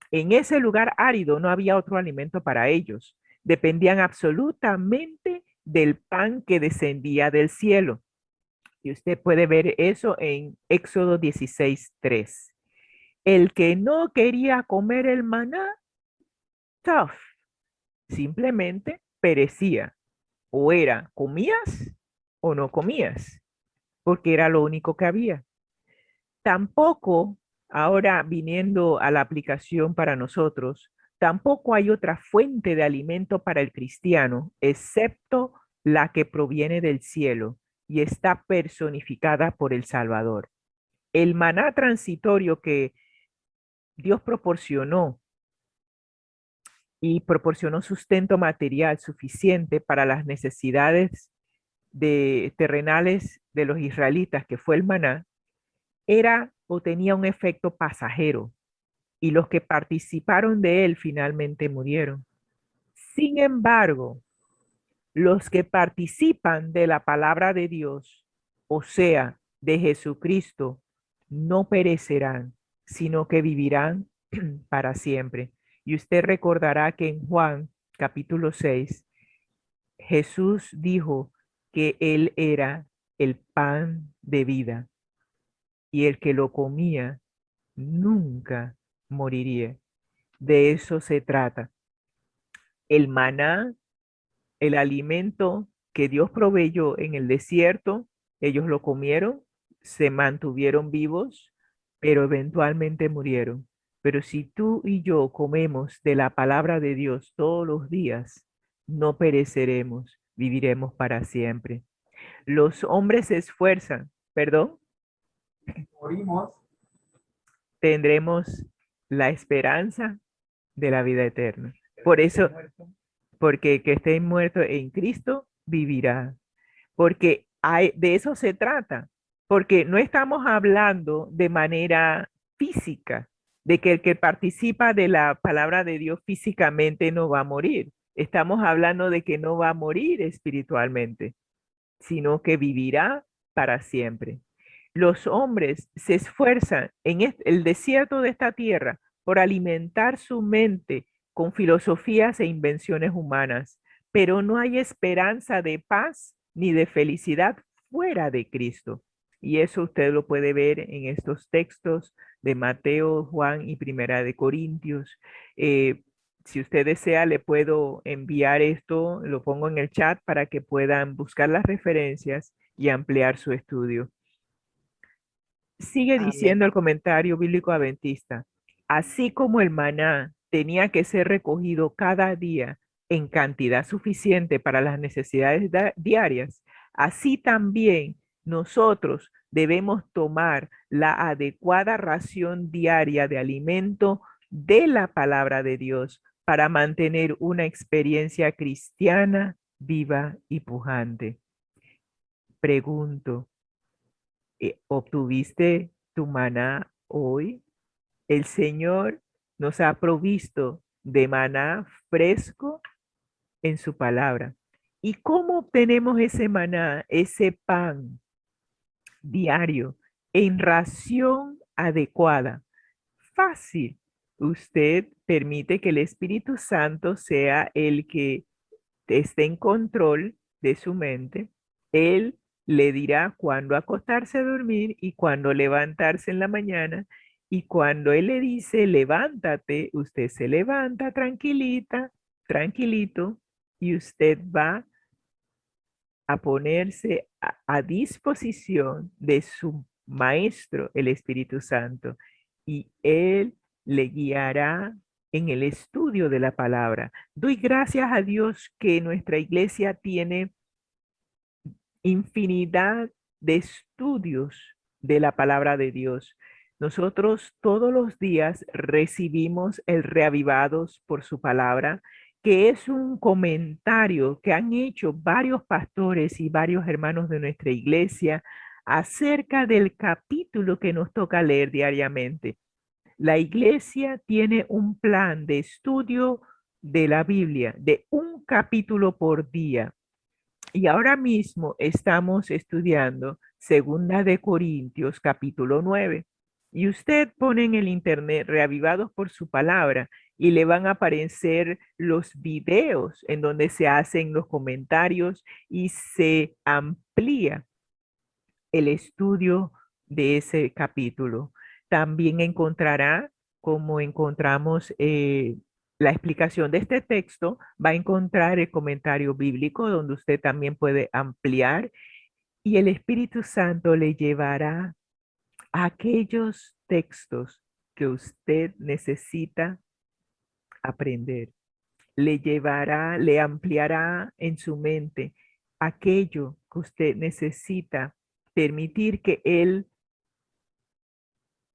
Speaker 5: En ese lugar árido no había otro alimento para ellos. Dependían absolutamente del pan que descendía del cielo. Y usted puede ver eso en Éxodo 16:3. El que no quería comer el maná, tough, simplemente perecía. O comías o no comías, porque era lo único que había. Tampoco, ahora viniendo a la aplicación para nosotros, tampoco hay otra fuente de alimento para el cristiano, excepto la que proviene del cielo y está personificada por el Salvador. El maná transitorio que Dios proporcionó y proporcionó sustento material suficiente para las necesidades terrenales de los israelitas, que fue el maná, era o tenía un efecto pasajero, y los que participaron de él finalmente murieron. Sin embargo, los que participan de la palabra de Dios, o sea, de Jesucristo, no perecerán, sino que vivirán para siempre. Y usted recordará que en Juan capítulo 6, Jesús dijo que Él era el pan de vida y el que lo comía nunca moriría. De eso se trata. El maná, el alimento que Dios proveyó en el desierto, ellos lo comieron, se mantuvieron vivos, pero eventualmente murieron. Pero si tú y yo comemos de la palabra de Dios todos los días, no pereceremos, viviremos para siempre. Los hombres se esfuerzan, perdón,
Speaker 1: Morimos.
Speaker 5: tendremos la esperanza de la vida eterna. Por eso, porque el que esté muerto en Cristo vivirá. Porque de eso se trata. Porque no estamos hablando de manera física, de que el que participa de la palabra de Dios físicamente no va a morir. Estamos hablando de que no va a morir espiritualmente, sino que vivirá para siempre. Los hombres se esfuerzan en el desierto de esta tierra por alimentar su mente con filosofías e invenciones humanas, pero no hay esperanza de paz ni de felicidad fuera de Cristo. Y eso usted lo puede ver en estos textos de Mateo, Juan y Primera de Corintios. Si usted desea, le puedo enviar esto, lo pongo en el chat para que puedan buscar las referencias y ampliar su estudio. Sigue
Speaker 4: Amén.
Speaker 5: diciendo el comentario bíblico adventista, así como el maná tenía que ser recogido cada día en cantidad suficiente para las necesidades diarias, así también nosotros debemos tomar la adecuada ración diaria de alimento de la palabra de Dios para mantener una experiencia cristiana viva y pujante. Pregunto, ¿obtuviste tu maná hoy? El Señor nos ha provisto de maná fresco en su palabra. ¿Y cómo obtenemos ese maná, ese pan diario en ración adecuada? Fácil. Usted permite que el Espíritu Santo sea el que esté en control de su mente. Él le dirá cuándo acostarse a dormir y cuándo levantarse en la mañana. Y cuando Él le dice, levántate, usted se levanta tranquilita, tranquilito, y usted va a ponerse a disposición de su Maestro, el Espíritu Santo, y Él le guiará en el estudio de la palabra. Doy gracias a Dios que nuestra iglesia tiene infinidad de estudios de la palabra de Dios. Nosotros todos los días recibimos el Reavivados por su palabra, que es un comentario que han hecho varios pastores y varios hermanos de nuestra iglesia acerca del capítulo que nos toca leer diariamente. La iglesia tiene un plan de estudio de la Biblia de un capítulo por día. Y ahora mismo estamos estudiando Segunda de Corintios capítulo 9. Y usted pone en el internet Reavivados por su palabra y le van a aparecer los videos en donde se hacen los comentarios y se amplía el estudio de ese capítulo. También encontrará, como encontramos la explicación de este texto, va a encontrar el comentario bíblico donde usted también puede ampliar y el Espíritu Santo le llevará aquellos textos que usted necesita aprender. Le llevará, le ampliará en su mente aquello que usted necesita permitir que él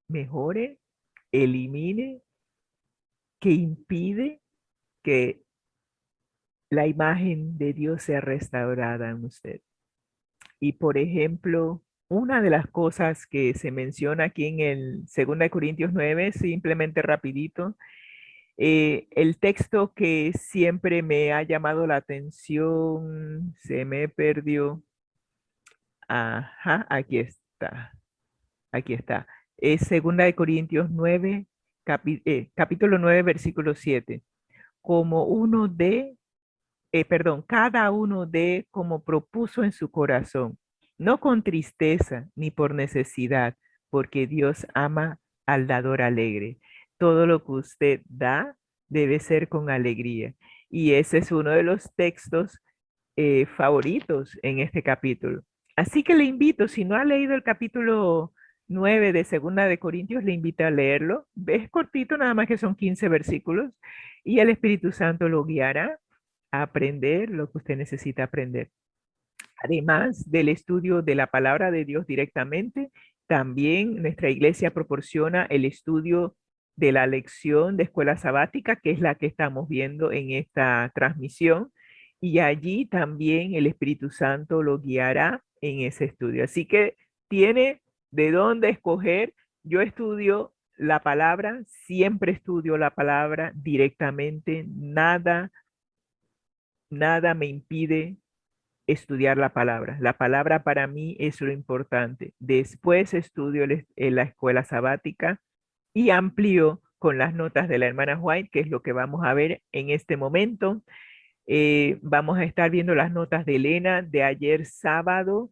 Speaker 5: mejore, elimine, que impide que la imagen de Dios sea restaurada en usted. Y por ejemplo, una de las cosas que se menciona aquí en el 2 Corintios 9, simplemente rapidito, el texto que siempre me ha llamado la atención, se me perdió. Ajá, aquí está. Aquí está. Es 2 Corintios 9, capítulo 9, versículo 7. Como uno de perdón, cada uno de como propuso en su corazón, no con tristeza ni por necesidad, porque Dios ama al dador alegre. Todo lo que usted da debe ser con alegría. Y ese es uno de los textos favoritos en este capítulo. Así que le invito, si no ha leído el capítulo 9 de Segunda de Corintios, le invito a leerlo. Es cortito, nada más que son 15 versículos, y el Espíritu Santo lo guiará a aprender lo que usted necesita aprender. Además del estudio de la palabra de Dios directamente, también nuestra iglesia proporciona el estudio de la lección de escuela sabática, que es la que estamos viendo en esta transmisión, y allí también el Espíritu Santo lo guiará en ese estudio. Así que tiene de dónde escoger. Yo estudio la palabra, siempre estudio la palabra directamente, nada me impide estudiar la palabra. La palabra para mí es lo importante. Después estudio en la escuela sabática y amplío con las notas de la hermana White, que es lo que vamos a ver en este momento. Vamos a estar viendo las notas de Elena de ayer sábado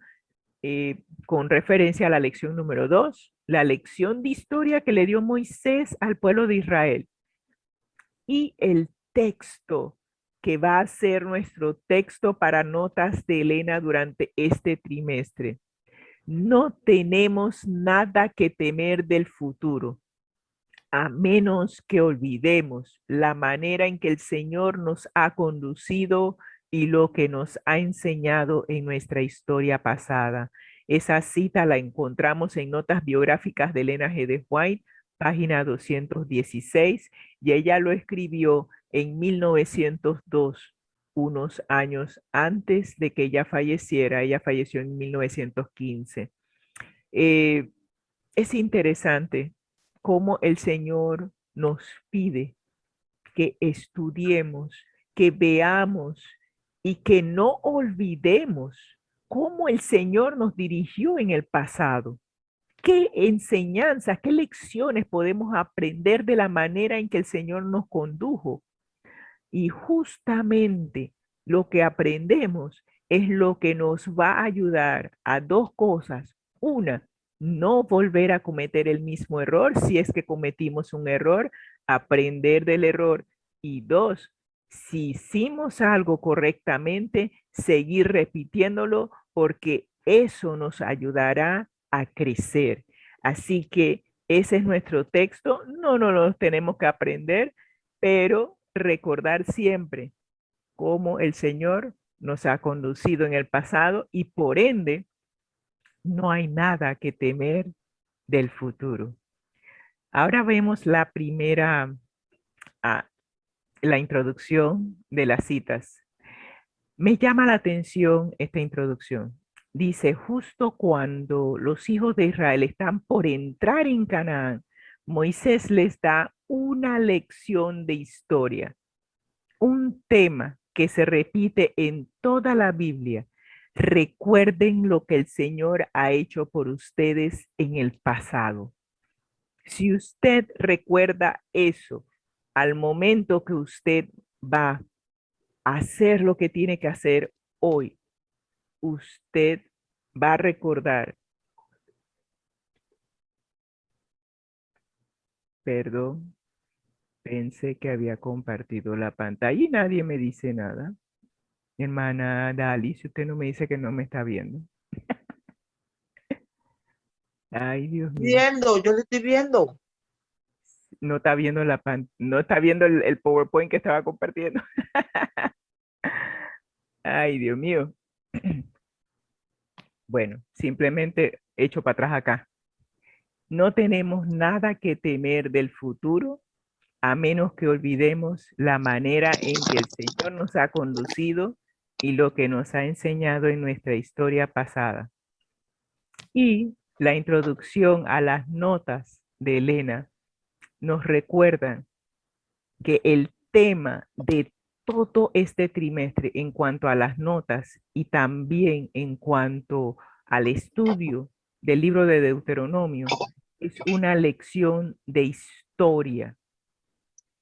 Speaker 5: con referencia a la lección número 2, la lección de historia que le dio Moisés al pueblo de Israel. Y el texto que va a ser nuestro texto para notas de Elena durante este trimestre. No tenemos nada que temer del futuro, a menos que olvidemos la manera en que el Señor nos ha conducido y lo que nos ha enseñado en nuestra historia pasada. Esa cita la encontramos en Notas Biográficas de Elena G. de White, página 216, y ella lo escribió en 1902, unos años antes de que ella falleciera. Ella falleció en 1915. Es interesante cómo el Señor nos pide que estudiemos, que veamos y que no olvidemos cómo el Señor nos dirigió en el pasado. ¿Qué enseñanzas, qué lecciones podemos aprender de la manera en que el Señor nos condujo? Y justamente lo que aprendemos es lo que nos va a ayudar a dos cosas. Una, no volver a cometer el mismo error si es que cometimos un error, aprender del error. Y dos, si hicimos algo correctamente, seguir repitiéndolo porque eso nos ayudará a crecer. Así que ese es nuestro texto. No nos lo tenemos que aprender, pero recordar siempre cómo el Señor nos ha conducido en el pasado y por ende no hay nada que temer del futuro. Ahora vemos la primera, la introducción de las citas. Me llama la atención esta introducción. Dice, justo cuando los hijos de Israel están por entrar en Canaán, Moisés les da una lección de historia, un tema que se repite en toda la Biblia. Recuerden lo que el Señor ha hecho por ustedes en el pasado. Si usted recuerda eso al momento que usted va a hacer lo que tiene que hacer hoy, usted va a recordar, perdón, pensé que había compartido la pantalla y nadie me dice nada. Hermana Dali, si usted no me dice que no me está viendo. Ay, Dios mío.
Speaker 4: Viendo, yo le estoy viendo.
Speaker 5: No está viendo no está viendo el PowerPoint que estaba compartiendo. Ay, Dios mío. Bueno, simplemente echo para atrás acá. No tenemos nada que temer del futuro a menos que olvidemos la manera en que el Señor nos ha conducido y lo que nos ha enseñado en nuestra historia pasada. Y la introducción a las notas de Elena nos recuerdan que el tema de todo este trimestre en cuanto a las notas y también en cuanto al estudio del libro de Deuteronomio es una lección de historia.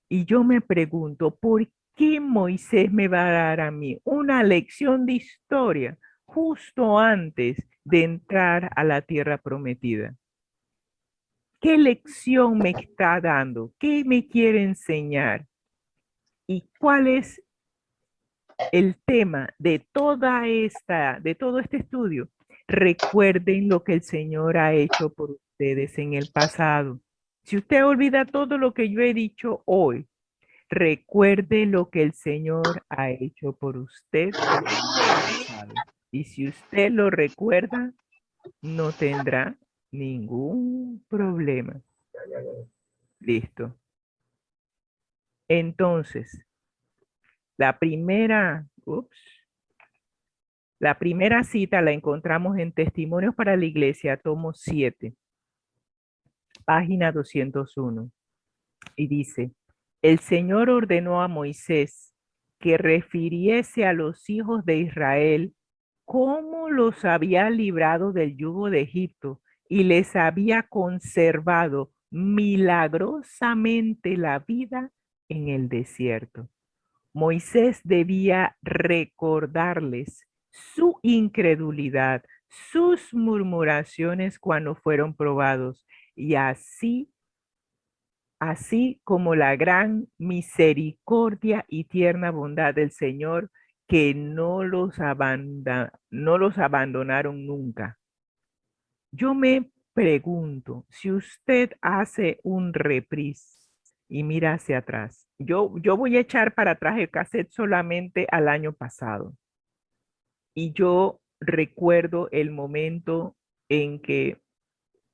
Speaker 5: Y yo me pregunto, ¿por qué Moisés me va a dar a mí una lección de historia justo antes de entrar a la tierra prometida? ¿Qué lección me está dando? ¿Qué me quiere enseñar? ¿Y cuál es el tema de de todo este estudio? Recuerden lo que el Señor ha hecho por ustedes en el pasado. Si usted olvida todo lo que yo he dicho hoy, recuerde lo que el Señor ha hecho por usted en el pasado. Y si usted lo recuerda, no tendrá ningún problema. Listo. Entonces, la primera cita la encontramos en Testimonios para la Iglesia, tomo 7, página 201. Y dice, el Señor ordenó a Moisés que refiriese a los hijos de Israel cómo los había librado del yugo de Egipto y les había conservado milagrosamente la vida en el desierto. Moisés debía recordarles su incredulidad, sus murmuraciones cuando fueron probados, y así como la gran misericordia y tierna bondad del Señor, que no los abandonaron nunca. Yo me pregunto, si usted hace un reprise y mira hacia atrás, yo voy a echar para atrás el cassette solamente al año pasado. Y yo recuerdo el momento en que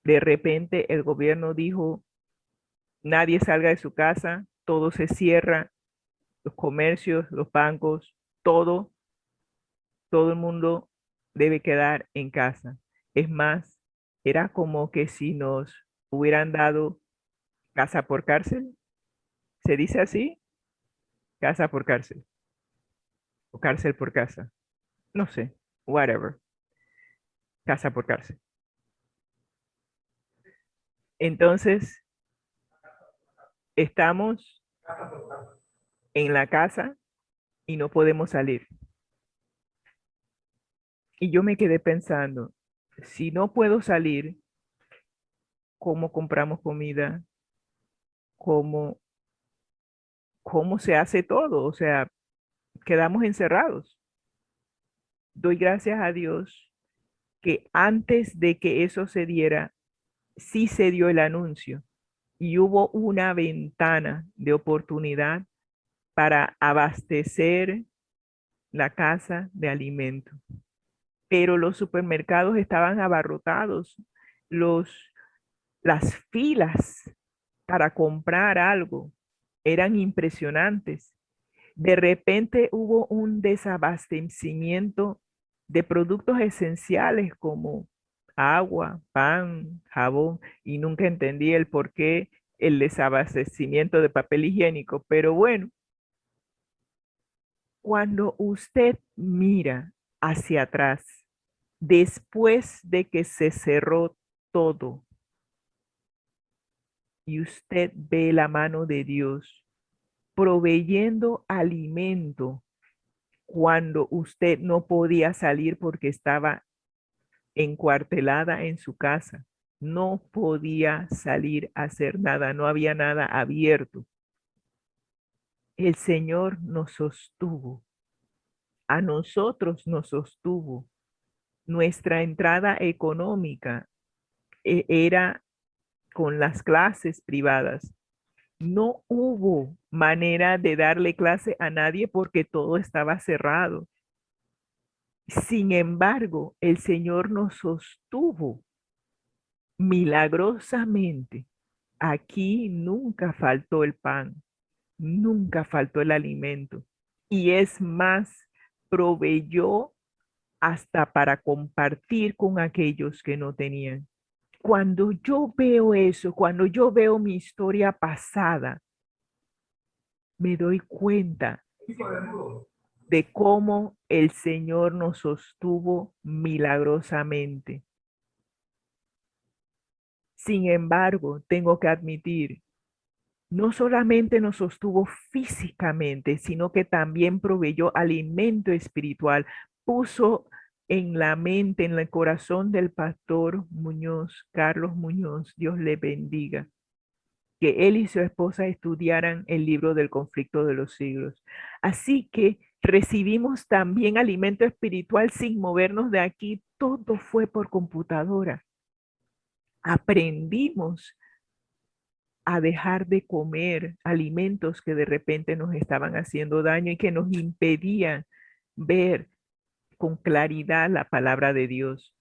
Speaker 5: de repente el gobierno dijo, nadie salga de su casa, todo se cierra, los comercios, los bancos, todo el mundo debe quedar en casa. Es más, era como que si nos hubieran dado casa por cárcel. ¿Se dice así? Casa por cárcel. O cárcel por casa. No sé. Whatever. Casa por cárcel. Entonces, estamos en la casa y no podemos salir. Y yo me quedé pensando, si no puedo salir, ¿cómo compramos comida? ¿Cómo, cómo se hace todo? O sea, quedamos encerrados. Doy gracias a Dios que antes de que eso se diera, sí se dio el anuncio y hubo una ventana de oportunidad para abastecer la casa de alimento. Pero los supermercados estaban abarrotados, las filas para comprar algo eran impresionantes. De repente hubo un desabastecimiento de productos esenciales como agua, pan, jabón, y nunca entendí el por qué el desabastecimiento de papel higiénico. Pero bueno, cuando usted mira hacia atrás, después de que se cerró todo y usted ve la mano de Dios proveyendo alimento cuando usted no podía salir porque estaba encuartelada en su casa, no podía salir a hacer nada, no había nada abierto. El Señor nos sostuvo, a nosotros nos sostuvo. Nuestra entrada económica era con las clases privadas. No hubo manera de darle clase a nadie porque todo estaba cerrado. Sin embargo, el Señor nos sostuvo milagrosamente. Aquí nunca faltó el pan, nunca faltó el alimento. Y es más, proveyó hasta para compartir con aquellos que no tenían. Cuando yo veo eso, cuando yo veo mi historia pasada, me doy cuenta de cómo el Señor nos sostuvo milagrosamente. Sin embargo, tengo que admitir, no solamente nos sostuvo físicamente, sino que también proveyó alimento espiritual, puso en la mente, en el corazón del pastor Muñoz, Carlos Muñoz, Dios le bendiga, que él y su esposa estudiaran el libro del conflicto de los siglos. Así que recibimos también alimento espiritual sin movernos de aquí. Todo fue por computadora. Aprendimos a dejar de comer alimentos que de repente nos estaban haciendo daño y que nos impedían ver con claridad la palabra de Dios.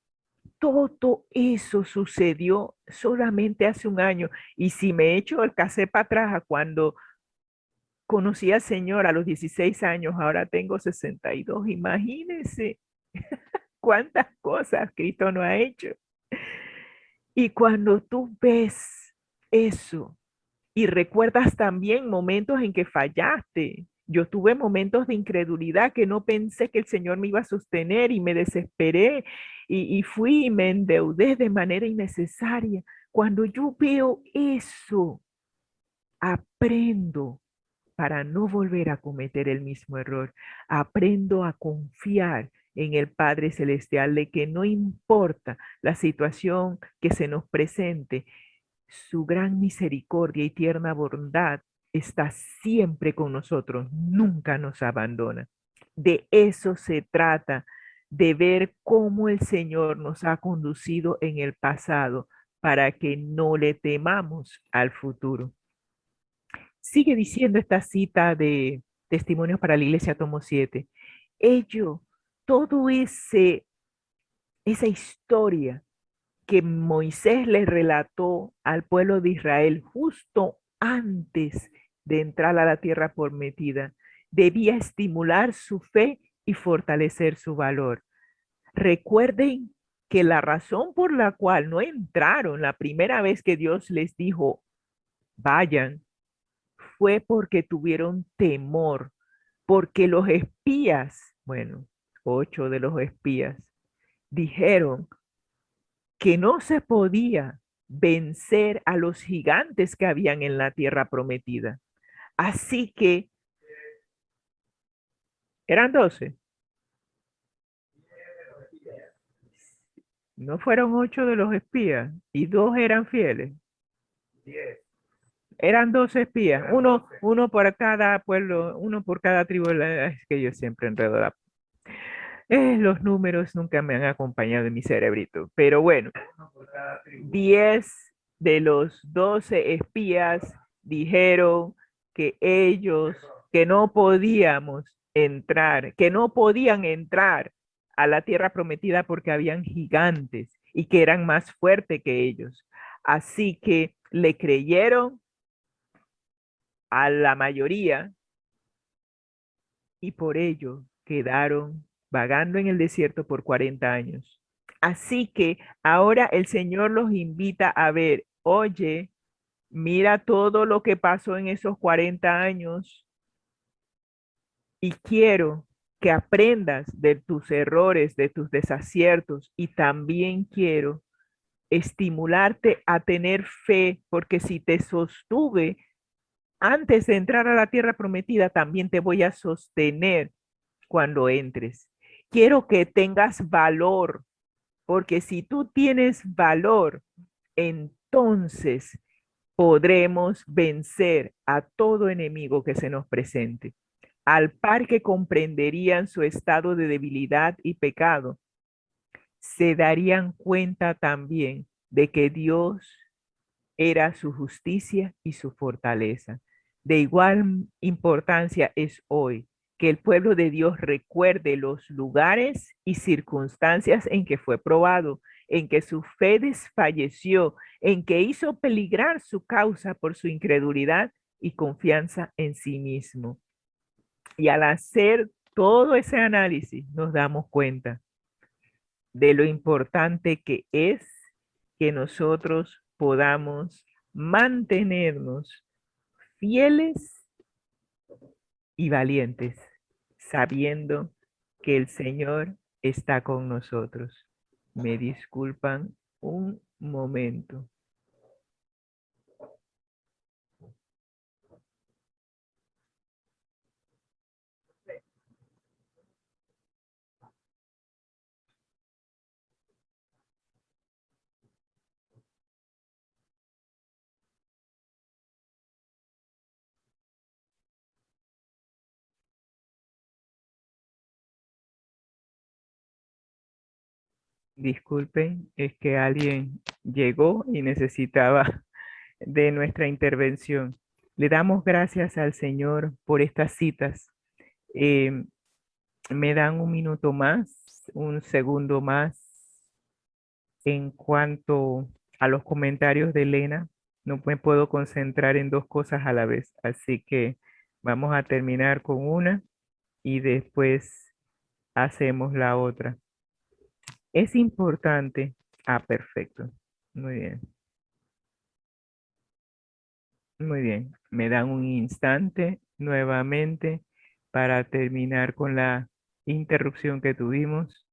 Speaker 5: Todo eso sucedió solamente hace un año. Y si me echo el cassette para atrás a cuando conocí al Señor a los 16 años, ahora tengo 62. Imagínense cuántas cosas Cristo no ha hecho. Y cuando tú ves eso y recuerdas también momentos en que fallaste, yo tuve momentos de incredulidad que no pensé que el Señor me iba a sostener y me desesperé y fui y me endeudé de manera innecesaria. Cuando yo veo eso, aprendo para no volver a cometer el mismo error. Aprendo a confiar en el Padre Celestial de que no importa la situación que se nos presente, su gran misericordia y tierna bondad está siempre con nosotros, nunca nos abandona. De eso se trata, de ver cómo el Señor nos ha conducido en el pasado para que no le temamos al futuro. Sigue diciendo esta cita de Testimonios para la Iglesia, tomo 7. Todo esa historia que Moisés le relató al pueblo de Israel justo antes de entrar a la tierra prometida, debía estimular su fe y fortalecer su valor. Recuerden que la razón por la cual no entraron la primera vez que Dios les dijo, vayan, fue porque tuvieron temor, porque los espías, bueno, 8 de los espías, dijeron que no se podía vencer a los gigantes que habían en la tierra prometida. Así que eran 12. No fueron 8 de los espías y 2 eran fieles.
Speaker 1: 10.
Speaker 5: Eran 12 espías, uno por cada pueblo, uno por cada tribu. Es que yo siempre enredo los números nunca me han acompañado en mi cerebrito. Pero bueno, 10 de los 12 espías dijeron que ellos, que no podíamos entrar, que no podían entrar a la tierra prometida porque habían gigantes y que eran más fuertes que ellos. Así que le creyeron a la mayoría y por ello quedaron vagando en el desierto por 40 años. Así que ahora el Señor los invita a ver, oye, mira todo lo que pasó en esos 40 años y quiero que aprendas de tus errores, de tus desaciertos y también quiero estimularte a tener fe, porque si te sostuve antes de entrar a la tierra prometida, también te voy a sostener cuando entres. Quiero que tengas valor, porque si tú tienes valor, entonces podremos vencer a todo enemigo que se nos presente. Al par que comprenderían su estado de debilidad y pecado, se darían cuenta también de que Dios era su justicia y su fortaleza. De igual importancia es hoy que el pueblo de Dios recuerde los lugares y circunstancias en que fue probado, en que su fe desfalleció, en que hizo peligrar su causa por su incredulidad y confianza en sí mismo. Y al hacer todo ese análisis nos damos cuenta de lo importante que es que nosotros podamos mantenernos fieles y valientes, sabiendo que el Señor está con nosotros. Me disculpan un momento. Disculpen, es que alguien llegó y necesitaba de nuestra intervención. Le damos gracias al Señor por estas citas. Eh, Me dan un minuto más, un segundo más en cuanto a los comentarios de Elena. No me puedo concentrar en dos cosas a la vez, así que vamos a terminar con una y después hacemos la otra. Es importante. Ah, perfecto. Muy bien. Muy bien. Me dan un instante nuevamente para terminar con la interrupción que tuvimos.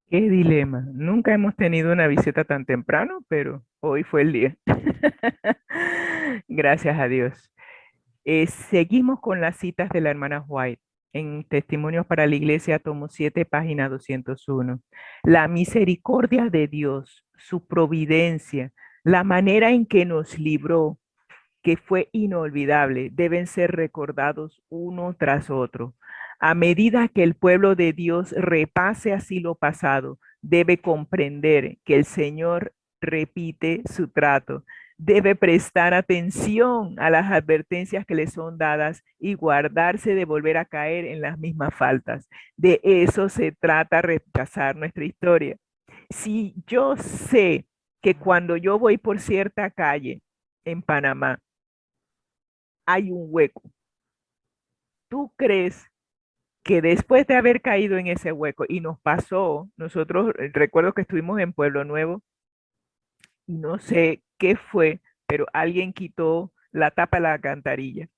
Speaker 5: Qué dilema. Nunca hemos tenido una visita tan temprano, pero hoy fue el día. Gracias a Dios. Seguimos con las citas de la hermana White en Testimonios para la Iglesia, tomo 7, página 201. La misericordia de Dios, su providencia, la manera en que nos libró, que fue inolvidable, deben ser recordados uno tras otro. A medida que el pueblo de Dios repase así lo pasado, debe comprender que el Señor repite su trato. Debe prestar atención a las advertencias que le son dadas y guardarse de volver a caer en las mismas faltas. De eso se trata repasar nuestra historia. Si yo sé que cuando yo voy por cierta calle en Panamá, hay un hueco. ¿Tú crees que después de haber caído en ese hueco y nos pasó, nosotros recuerdo que estuvimos en Pueblo Nuevo y no sé qué fue, pero alguien quitó la tapa de la alcantarilla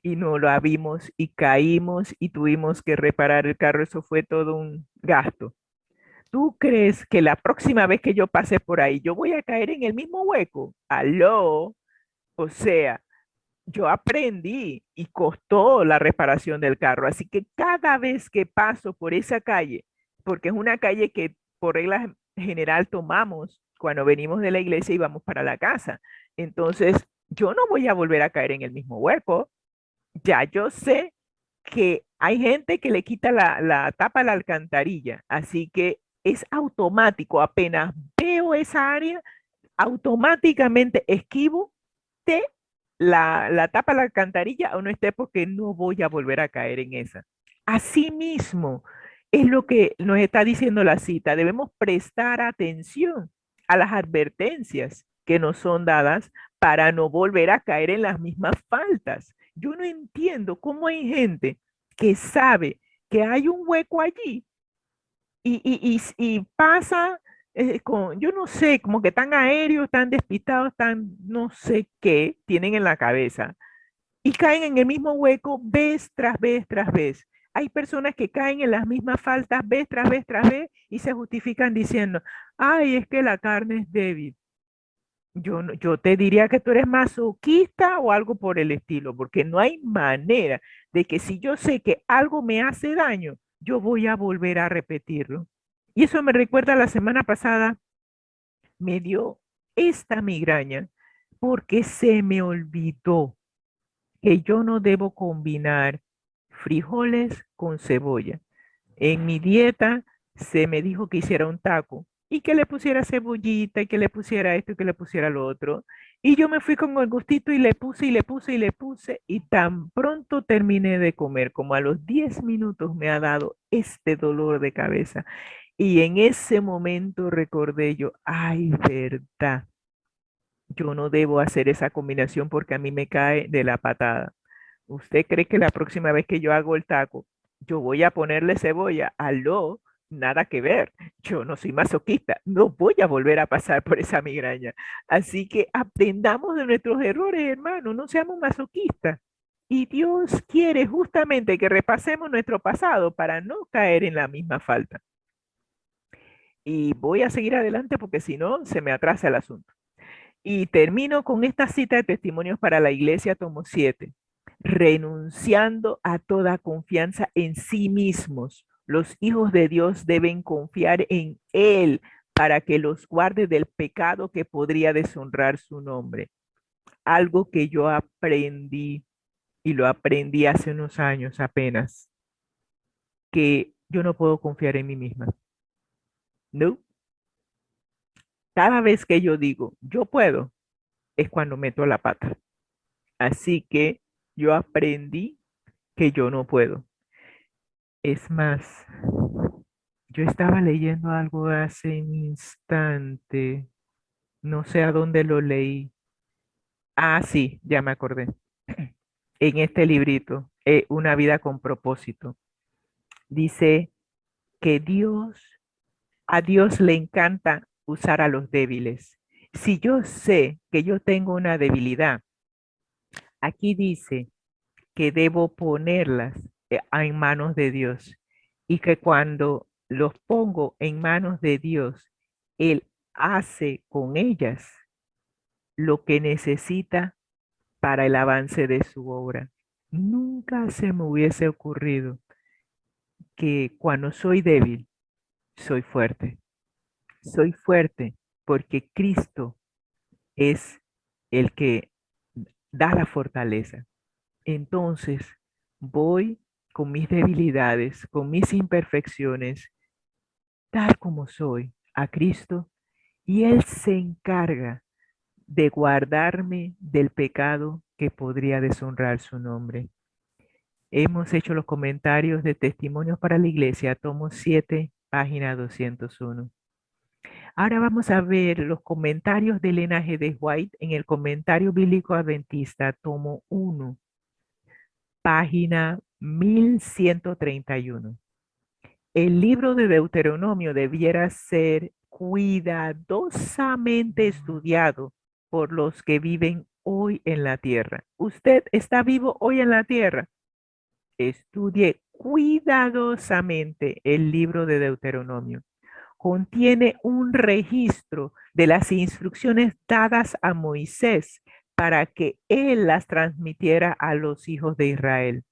Speaker 5: y no la vimos y caímos y tuvimos que reparar el carro? Eso fue todo un gasto. ¿Tú crees que la próxima vez que yo pase por ahí, yo voy a caer en el mismo hueco? Aló, o sea, yo aprendí y costó la reparación del carro. Así que cada vez que paso por esa calle, porque es una calle que por regla general tomamos cuando venimos de la iglesia y vamos para la casa, entonces yo no voy a volver a caer en el mismo hueco. Ya yo sé que hay gente que le quita la tapa a la alcantarilla, así que es automático. Apenas veo esa área, automáticamente esquivo de la tapa de la alcantarilla o no esté, porque no voy a volver a caer en esa. Asimismo, es lo que nos está diciendo la cita. Debemos prestar atención a las advertencias que nos son dadas para no volver a caer en las mismas faltas. Yo no entiendo cómo hay gente que sabe que hay un hueco allí y pasa yo no sé, como que tan aéreos, tan despistados, tan no sé qué tienen en la cabeza y caen en el mismo hueco vez tras vez tras vez. Hay personas que caen en las mismas faltas vez tras vez tras vez y se justifican diciendo, ay, es que la carne es débil. Yo te diría que tú eres masoquista o algo por el estilo, porque no hay manera de que si yo sé que algo me hace daño, yo voy a volver a repetirlo. Y eso me recuerda la semana pasada, me dio esta migraña porque se me olvidó que yo no debo combinar frijoles con cebolla. En mi dieta se me dijo que hiciera un taco y que le pusiera cebollita y que le pusiera esto y que le pusiera lo otro. Y yo me fui con el gustito y le puse y le puse y le puse y tan pronto terminé de comer, como a los 10 minutos me ha dado este dolor de cabeza. Y en ese momento recordé yo, ay, verdad, yo no debo hacer esa combinación porque a mí me cae de la patada. ¿Usted cree que la próxima vez que yo hago el taco, yo voy a ponerle cebolla? Aló, nada que ver. Yo no soy masoquista. No voy a volver a pasar por esa migraña. Así que aprendamos de nuestros errores, hermano. No seamos masoquistas. Y Dios quiere justamente que repasemos nuestro pasado para no caer en la misma falta. Y voy a seguir adelante porque si no, se me atrasa el asunto. Y termino con esta cita de Testimonios para la Iglesia, tomo 7. Renunciando a toda confianza en sí mismos, los hijos de Dios deben confiar en Él para que los guarde del pecado que podría deshonrar su nombre. Algo que yo aprendí y lo aprendí hace unos años apenas, que yo no puedo confiar en mí misma. No, cada vez que yo digo, yo puedo, es cuando meto la pata. Así que yo aprendí que yo no puedo. Es más, yo estaba leyendo algo hace un instante, no sé a dónde lo leí. Ah, sí, ya me acordé. En este librito, Una vida con propósito, dice que a Dios le encanta usar a los débiles. Si yo sé que yo tengo una debilidad, aquí dice que debo ponerlas en manos de Dios y que cuando los pongo en manos de Dios, Él hace con ellas lo que necesita para el avance de su obra. Nunca se me hubiese ocurrido que cuando soy débil, soy fuerte. Soy fuerte porque Cristo es el que da la fortaleza. Entonces, voy con mis debilidades, con mis imperfecciones, tal como soy, a Cristo, y Él se encarga de guardarme del pecado que podría deshonrar su nombre. Hemos hecho los comentarios de Testimonios para la Iglesia, tomo 7, página 201. Ahora vamos a ver los comentarios de Elena G. de White en el Comentario Bíblico Adventista, tomo 1, página 1131. El libro de Deuteronomio debiera ser cuidadosamente estudiado por los que viven hoy en la tierra. ¿Usted está vivo hoy en la tierra? Estudie cuidadosamente el libro de Deuteronomio. Contiene un registro de las instrucciones dadas a Moisés para que él las transmitiera a los hijos de Israel.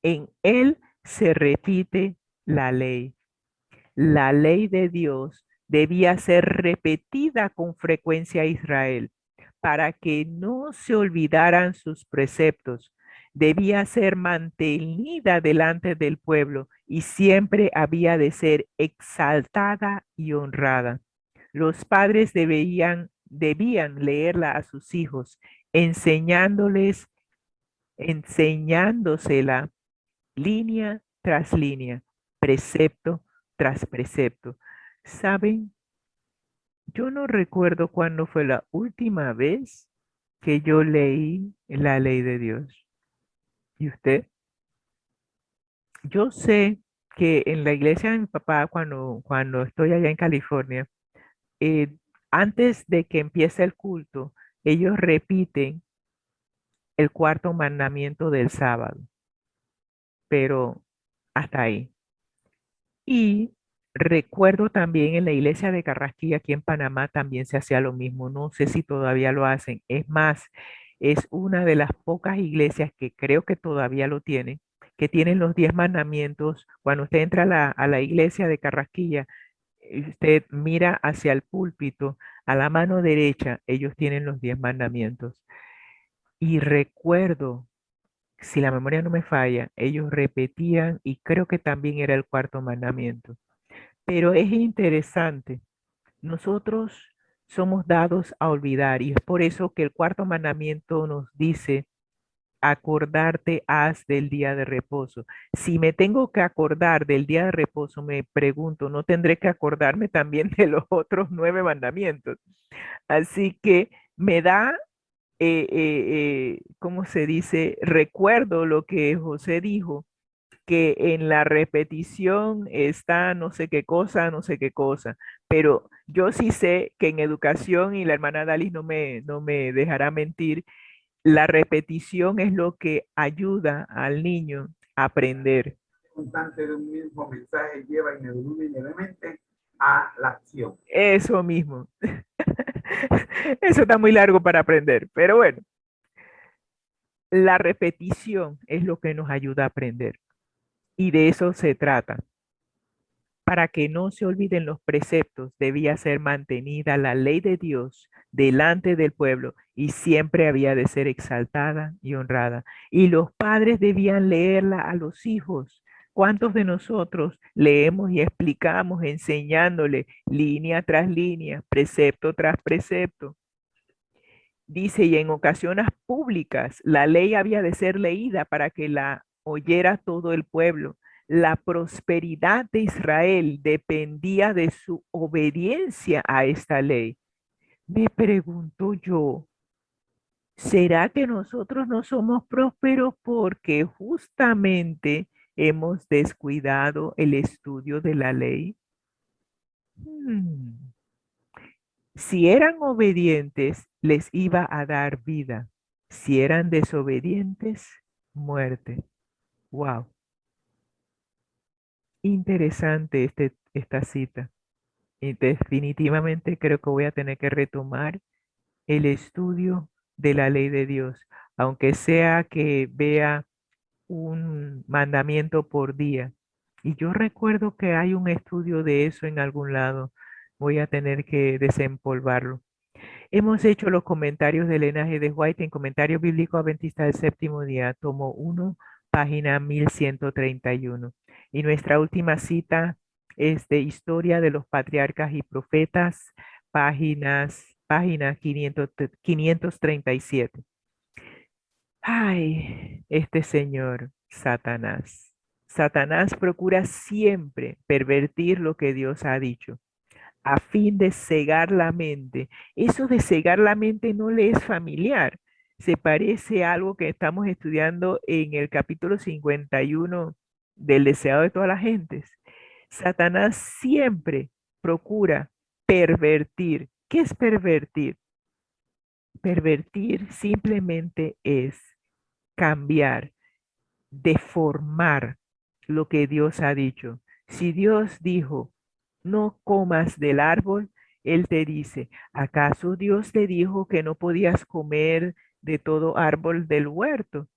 Speaker 5: En él se repite la ley. La ley de Dios debía ser repetida con frecuencia a Israel para que no se olvidaran sus preceptos. Debía ser mantenida delante del pueblo y siempre había de ser exaltada y honrada. Los padres debían leerla a sus hijos, enseñándosela línea tras línea, precepto tras precepto. ¿Saben? Yo no recuerdo cuándo fue la última vez que yo leí la ley de Dios. ¿Y usted? Yo sé que en la iglesia de mi papá, cuando estoy allá en California, eh, antes de que empiece el culto, ellos repiten el cuarto mandamiento del sábado, pero hasta ahí. Y Recuerdo también en la iglesia de Carrasquilla, aquí en Panamá, también se hacía lo mismo. No sé si todavía lo hacen. Es más, es una de las pocas iglesias que creo que todavía lo tienen, que tienen los 10 mandamientos. Cuando usted entra a la iglesia de Carrasquilla, usted mira hacia el púlpito, a la mano derecha, ellos tienen los 10 mandamientos. Y recuerdo, si la memoria no me falla, ellos repetían, y creo que también era el cuarto mandamiento. Pero es interesante, nosotros somos dados a olvidar, y es por eso que el cuarto mandamiento nos dice, acordarte has del día de reposo. Si me tengo que acordar del día de reposo, me pregunto, ¿no tendré que acordarme también de los otros 9 mandamientos? Así que me da, ¿cómo se dice? Recuerdo lo que José dijo, que en la repetición está no sé qué cosa, no sé qué cosa. Pero yo sí sé que en educación, y la hermana Dalis no me dejará mentir, la repetición es lo que ayuda al niño a aprender.
Speaker 1: Constante de un mismo mensaje lleva ineludiblemente a la acción.
Speaker 5: Eso mismo. Eso está muy largo para aprender, pero bueno, la repetición es lo que nos ayuda a aprender. Y de eso se trata. Para que no se olviden los preceptos, debía ser mantenida la ley de Dios delante del pueblo y siempre había de ser exaltada y honrada. Y los padres debían leerla a los hijos. ¿Cuántos de nosotros leemos y explicamos enseñándole línea tras línea, precepto tras precepto? Dice, y en ocasiones públicas, la ley había de ser leída para que la oyera todo el pueblo. La prosperidad de Israel dependía de su obediencia a esta ley. Me pregunto yo, ¿será que nosotros no somos prósperos porque justamente hemos descuidado el estudio de la ley? Hmm. Si eran obedientes, les iba a dar vida. Si eran desobedientes, muerte. Wow, interesante esta cita. Y definitivamente creo que voy a tener que retomar el estudio de la ley de Dios, aunque sea que vea un mandamiento por día. Y yo recuerdo que hay un estudio de eso en algún lado. Voy a tener que desempolvarlo. Hemos hecho los comentarios de Elena G. de White en Comentario Bíblico Adventista del Séptimo Día, tomo 1, página 1131. Y nuestra última cita es de Historia de los Patriarcas y Profetas, página 537. Ay, este señor, Satanás. Satanás procura siempre pervertir lo que Dios ha dicho a fin de cegar la mente. Eso de cegar la mente no le es familiar. Se parece a algo que estamos estudiando en el capítulo 51 del deseado de todas las gentes. Satanás siempre procura pervertir. ¿Qué es pervertir? Pervertir simplemente es cambiar, deformar lo que Dios ha dicho. Si Dios dijo, no comas del árbol, Él te dice, ¿acaso Dios te dijo que no podías comer de todo árbol del huerto?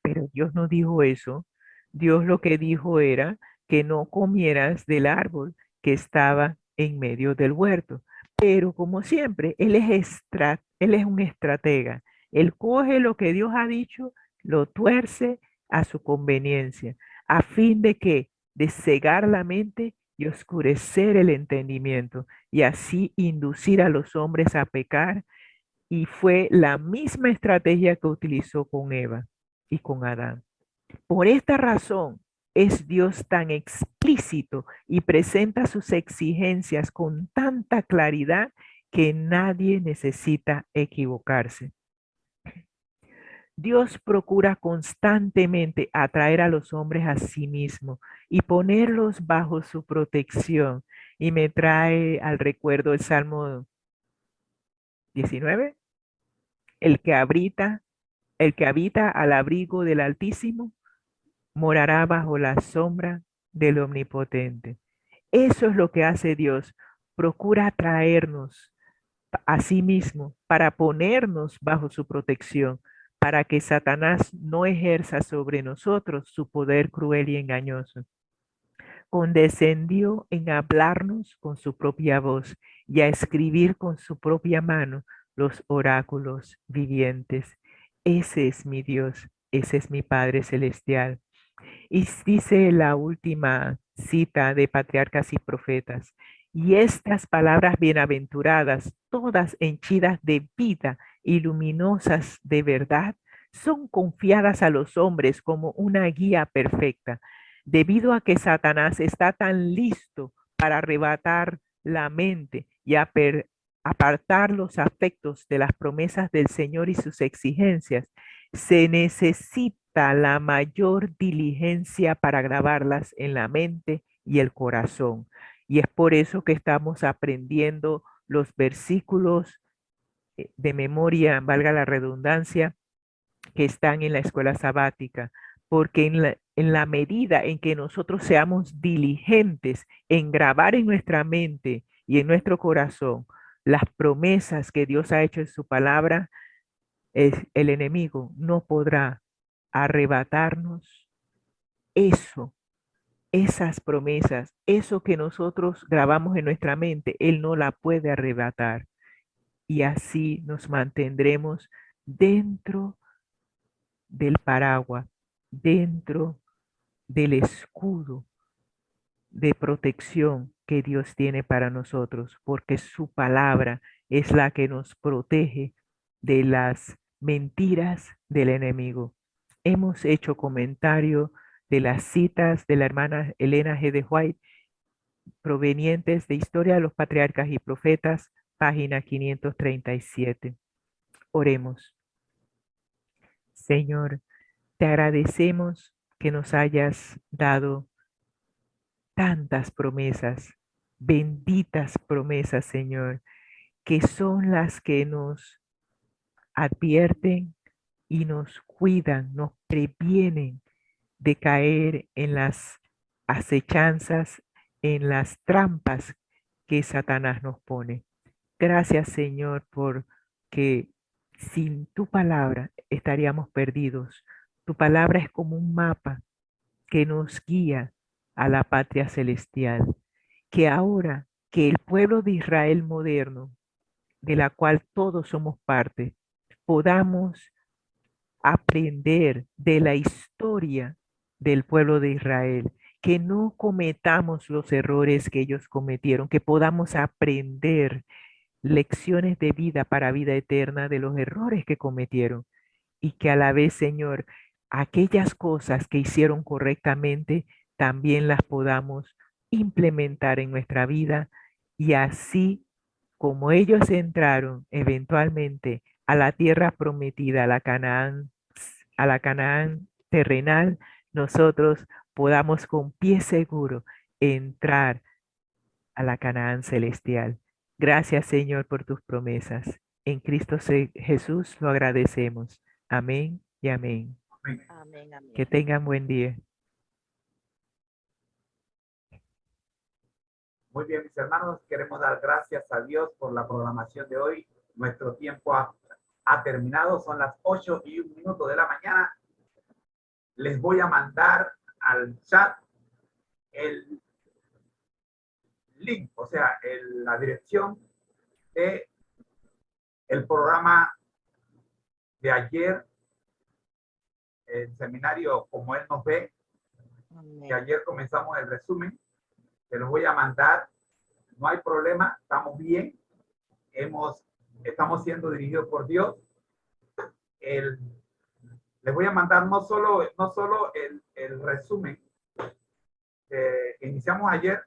Speaker 5: Pero Dios no dijo eso. Dios lo que dijo era que no comieras del árbol que estaba en medio del huerto. Pero como siempre, Él es un estratega. Él coge lo que Dios ha dicho, lo tuerce a su conveniencia, a fin de que de cegar la mente y oscurecer el entendimiento, y así inducir a los hombres a pecar. Y fue la misma estrategia que utilizó con Eva y con Adán. Por esta razón es Dios tan explícito y presenta sus exigencias con tanta claridad que nadie necesita equivocarse. Dios procura constantemente atraer a los hombres a sí mismo y ponerlos bajo su protección. Y me trae al recuerdo el Salmo 19, el que habita al abrigo del Altísimo morará bajo la sombra del Omnipotente. Eso es lo que hace Dios. Procura atraernos a sí mismo para ponernos bajo su protección, para que Satanás no ejerza sobre nosotros su poder cruel y engañoso. Condescendió en hablarnos con su propia voz y a escribir con su propia mano los oráculos vivientes. Ese es mi Dios, ese es mi Padre Celestial. Y dice la última cita de Patriarcas y Profetas, y estas palabras bienaventuradas, todas henchidas de vida y luminosas de verdad, son confiadas a los hombres como una guía perfecta, debido a que Satanás está tan listo para arrebatar la mente y apartar los afectos de las promesas del Señor y sus exigencias. Se necesita la mayor diligencia para grabarlas en la mente y el corazón. Y es por eso que estamos aprendiendo los versículos de memoria, valga la redundancia, que están en la escuela sabática, porque en la medida en que nosotros seamos diligentes en grabar en nuestra mente y en nuestro corazón las promesas que Dios ha hecho en su palabra, el enemigo no podrá arrebatarnos eso, esas promesas, eso que nosotros grabamos en nuestra mente, él no la puede arrebatar. Y así nos mantendremos dentro del paraguas, dentro del escudo de protección que Dios tiene para nosotros, porque su palabra es la que nos protege de las mentiras del enemigo. Hemos hecho comentario de las citas de la hermana Elena G. de White provenientes de Historia de los Patriarcas y Profetas, página 537. Oremos. Señor, te agradecemos que nos hayas dado tantas promesas, benditas promesas, Señor, que son las que nos advierten y nos cuidan, nos previenen de caer en las acechanzas, en las trampas que Satanás nos pone. Gracias, Señor, porque sin tu palabra estaríamos perdidos. Tu palabra es como un mapa que nos guía a la patria celestial, que ahora que el pueblo de Israel moderno, de la cual todos somos parte, podamos aprender de la historia del pueblo de Israel, que no cometamos los errores que ellos cometieron, que podamos aprender lecciones de vida para vida eterna de los errores que cometieron y que a la vez, Señor, aquellas cosas que hicieron correctamente también las podamos implementar en nuestra vida y así como ellos entraron eventualmente a la tierra prometida, a la Canaán terrenal, nosotros podamos con pie seguro entrar a la Canaán celestial. Gracias, Señor, por tus promesas. En Cristo Jesús lo agradecemos. Amén y amén.
Speaker 4: Amén, amén.
Speaker 5: Que tengan buen día.
Speaker 1: Muy bien, mis hermanos, queremos dar gracias a Dios por la programación de hoy. Nuestro tiempo ha terminado, son las 8:01 de la mañana. Les voy a mandar al chat el link, o sea, la dirección de el programa de ayer, el seminario Como Él Nos Ve,
Speaker 4: Amén.
Speaker 1: que ayer comenzamos el resumen. Se los voy a mandar, no hay problema, estamos bien, estamos siendo dirigidos por Dios. Les voy a mandar no solo el resumen que iniciamos ayer,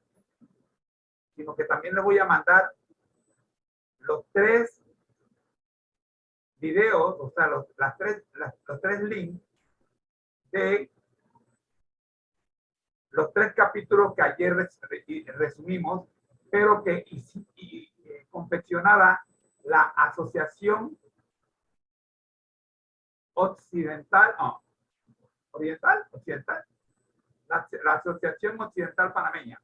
Speaker 1: sino que también les voy a mandar los 3 videos, o sea, los 3 links de los 3 capítulos que ayer resumimos, pero que confeccionaba la Asociación Occidental, la Asociación Occidental Panameña.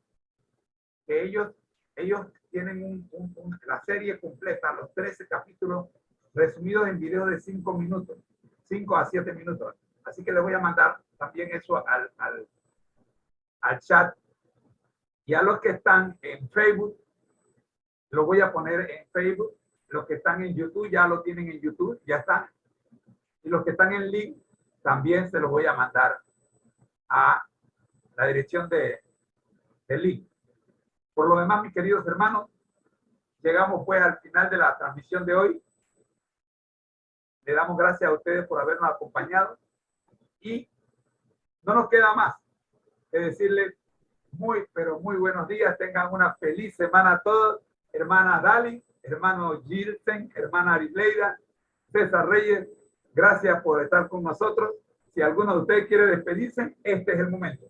Speaker 1: que ellos tienen la serie completa, los 13 capítulos resumidos en videos de 5 minutos, 5 a 7 minutos. Así que les voy a mandar también eso al chat. Y a los que están en Facebook, lo voy a poner en Facebook. Los que están en YouTube ya lo tienen en YouTube, ya están. Y los que están en link, también se los voy a mandar a la dirección del link. Por lo demás, mis queridos hermanos, llegamos pues al final de la transmisión de hoy. Le damos gracias a ustedes por habernos acompañado y no nos queda más que decirles muy, pero muy buenos días. Tengan una feliz semana a todos. Hermana Dali, hermano Gilsen, hermana Arileida, César Reyes, gracias por estar con nosotros. Si alguno de ustedes quiere despedirse, este es el momento.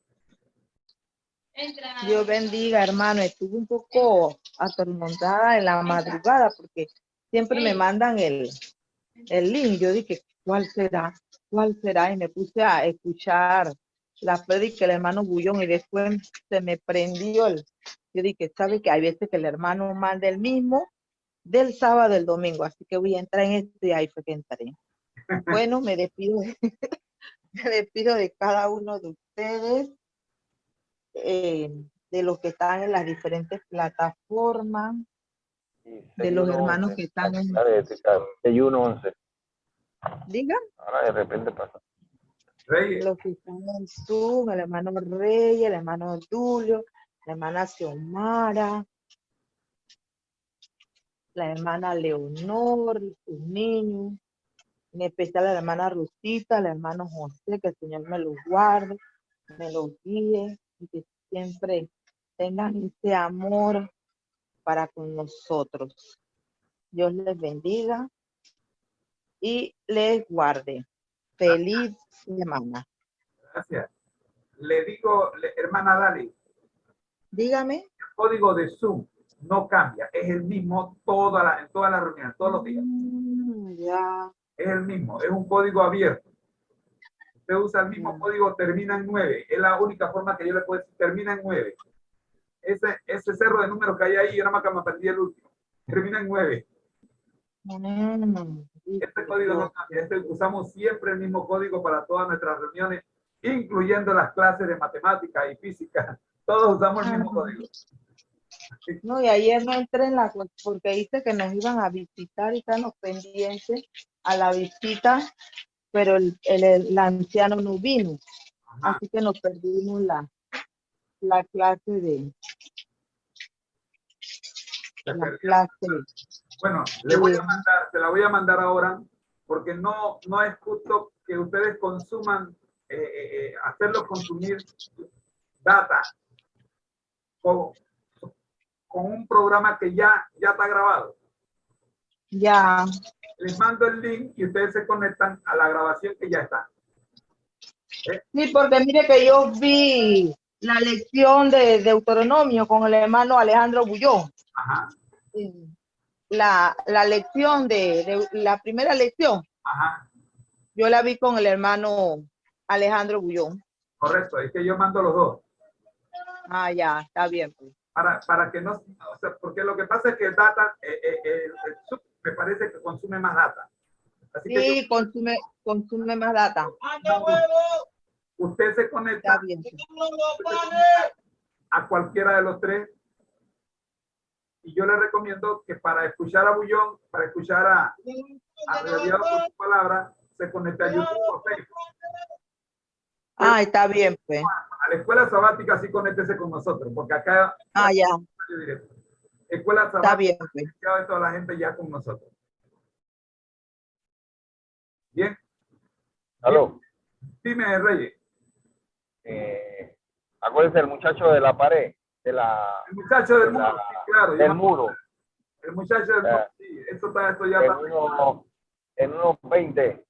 Speaker 4: Dios bendiga, hermano. Estuve un poco atormentada en la madrugada porque siempre me mandan el link. Yo dije, ¿cuál será? ¿Cuál será? Y me puse a escuchar la prédica del hermano Bullón y después se me prendió yo dije, ¿sabe que hay veces que el hermano manda el mismo del sábado al domingo? Así que voy a entrar en esto y ahí fue que entré. Bueno, me despido, me despido de cada uno de ustedes, de los que están en las diferentes plataformas, de los hermanos que están en...
Speaker 6: De 1-11.
Speaker 4: Diga.
Speaker 6: Ahora de repente pasa.
Speaker 1: Reyes.
Speaker 4: Los que están en Zoom, el hermano Reyes, el hermano Tulio, la hermana Xiomara, la hermana Leonor, sus niños, en especial la hermana Rosita, el hermano José, que el Señor me los guarde, me los guíe, y que siempre tengan ese amor para con nosotros. Dios les bendiga y les guarde. Feliz semana.
Speaker 1: Gracias. Le digo, hermana Dali,
Speaker 4: Dígame.
Speaker 1: el código de Zoom no cambia, es el mismo en todas las reuniones, todos los días.
Speaker 4: Ya.
Speaker 1: Es el mismo, es un código abierto. Usted usa el mismo código, termina en 9. Es la única forma que yo le puedo decir, termina en 9. Ese cerro de números que hay ahí, yo nada más que me perdí el último. Termina en 9. Este código no cambia. Usamos siempre el mismo código para todas nuestras reuniones, incluyendo las clases de matemática y física. Todos usamos el mismo código.
Speaker 4: No, y ayer no entré en la porque dice que nos iban a visitar y estamos pendientes a la visita, pero el anciano no vino.
Speaker 1: Ajá.
Speaker 4: Así que nos perdimos la clase de la clase.
Speaker 1: Bueno, le voy a mandar, se la voy a mandar ahora, porque no es justo que ustedes consuman, hacerlo consumir data con un programa que ya está grabado.
Speaker 4: Ya.
Speaker 1: Les mando el link y ustedes se conectan a la grabación que ya está.
Speaker 4: Sí, porque mire que yo vi la lección de Deuteronomio con el hermano Alejandro Bullón.
Speaker 1: Ajá.
Speaker 4: La lección de la primera lección.
Speaker 1: Ajá.
Speaker 4: Yo la vi con el hermano Alejandro Bullón.
Speaker 1: Correcto, es que yo mando los dos.
Speaker 4: Ah, ya, está bien. Pues.
Speaker 1: Para que no, o sea, porque lo que pasa es que el data, me parece que consume más data. Así
Speaker 4: Sí,
Speaker 1: que
Speaker 4: consume más data.
Speaker 1: Usted se conecta a cualquiera de los tres. Y yo le recomiendo que para escuchar a Bullón, para escuchar a Realidad por su palabra, se conecte a YouTube o Facebook.
Speaker 4: Ah, está bien, pues.
Speaker 1: A la escuela sabática sí conéctese con nosotros, porque acá...
Speaker 4: Ah, ya.
Speaker 1: Escuela sabática,
Speaker 4: está bien, pues.
Speaker 1: de toda la gente ya con nosotros. Bien.
Speaker 6: Aló.
Speaker 1: Dime, Reyes.
Speaker 6: Acuérdense el muchacho de la pared,
Speaker 1: El muchacho del muro, sí, claro.
Speaker 6: Del muro.
Speaker 1: El muchacho del muro, sí. Esto ya está.
Speaker 6: En unos 20.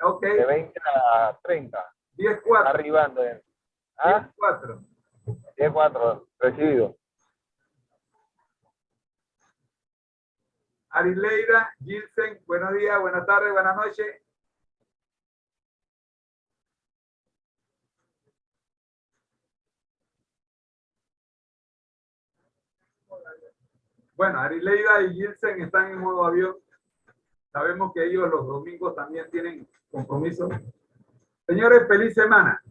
Speaker 1: Ok.
Speaker 6: De 20 a 30.
Speaker 1: 10-4.
Speaker 6: Arribando. ¿Ah?
Speaker 1: 10-4.
Speaker 6: 10-4. Recibido.
Speaker 1: Arileida, Gilsen, buenos días, buenas tardes, buenas noches. Bueno, Arileida y Gilsen están en modo avión. Sabemos que ellos los domingos también tienen compromiso. Señores, feliz semana.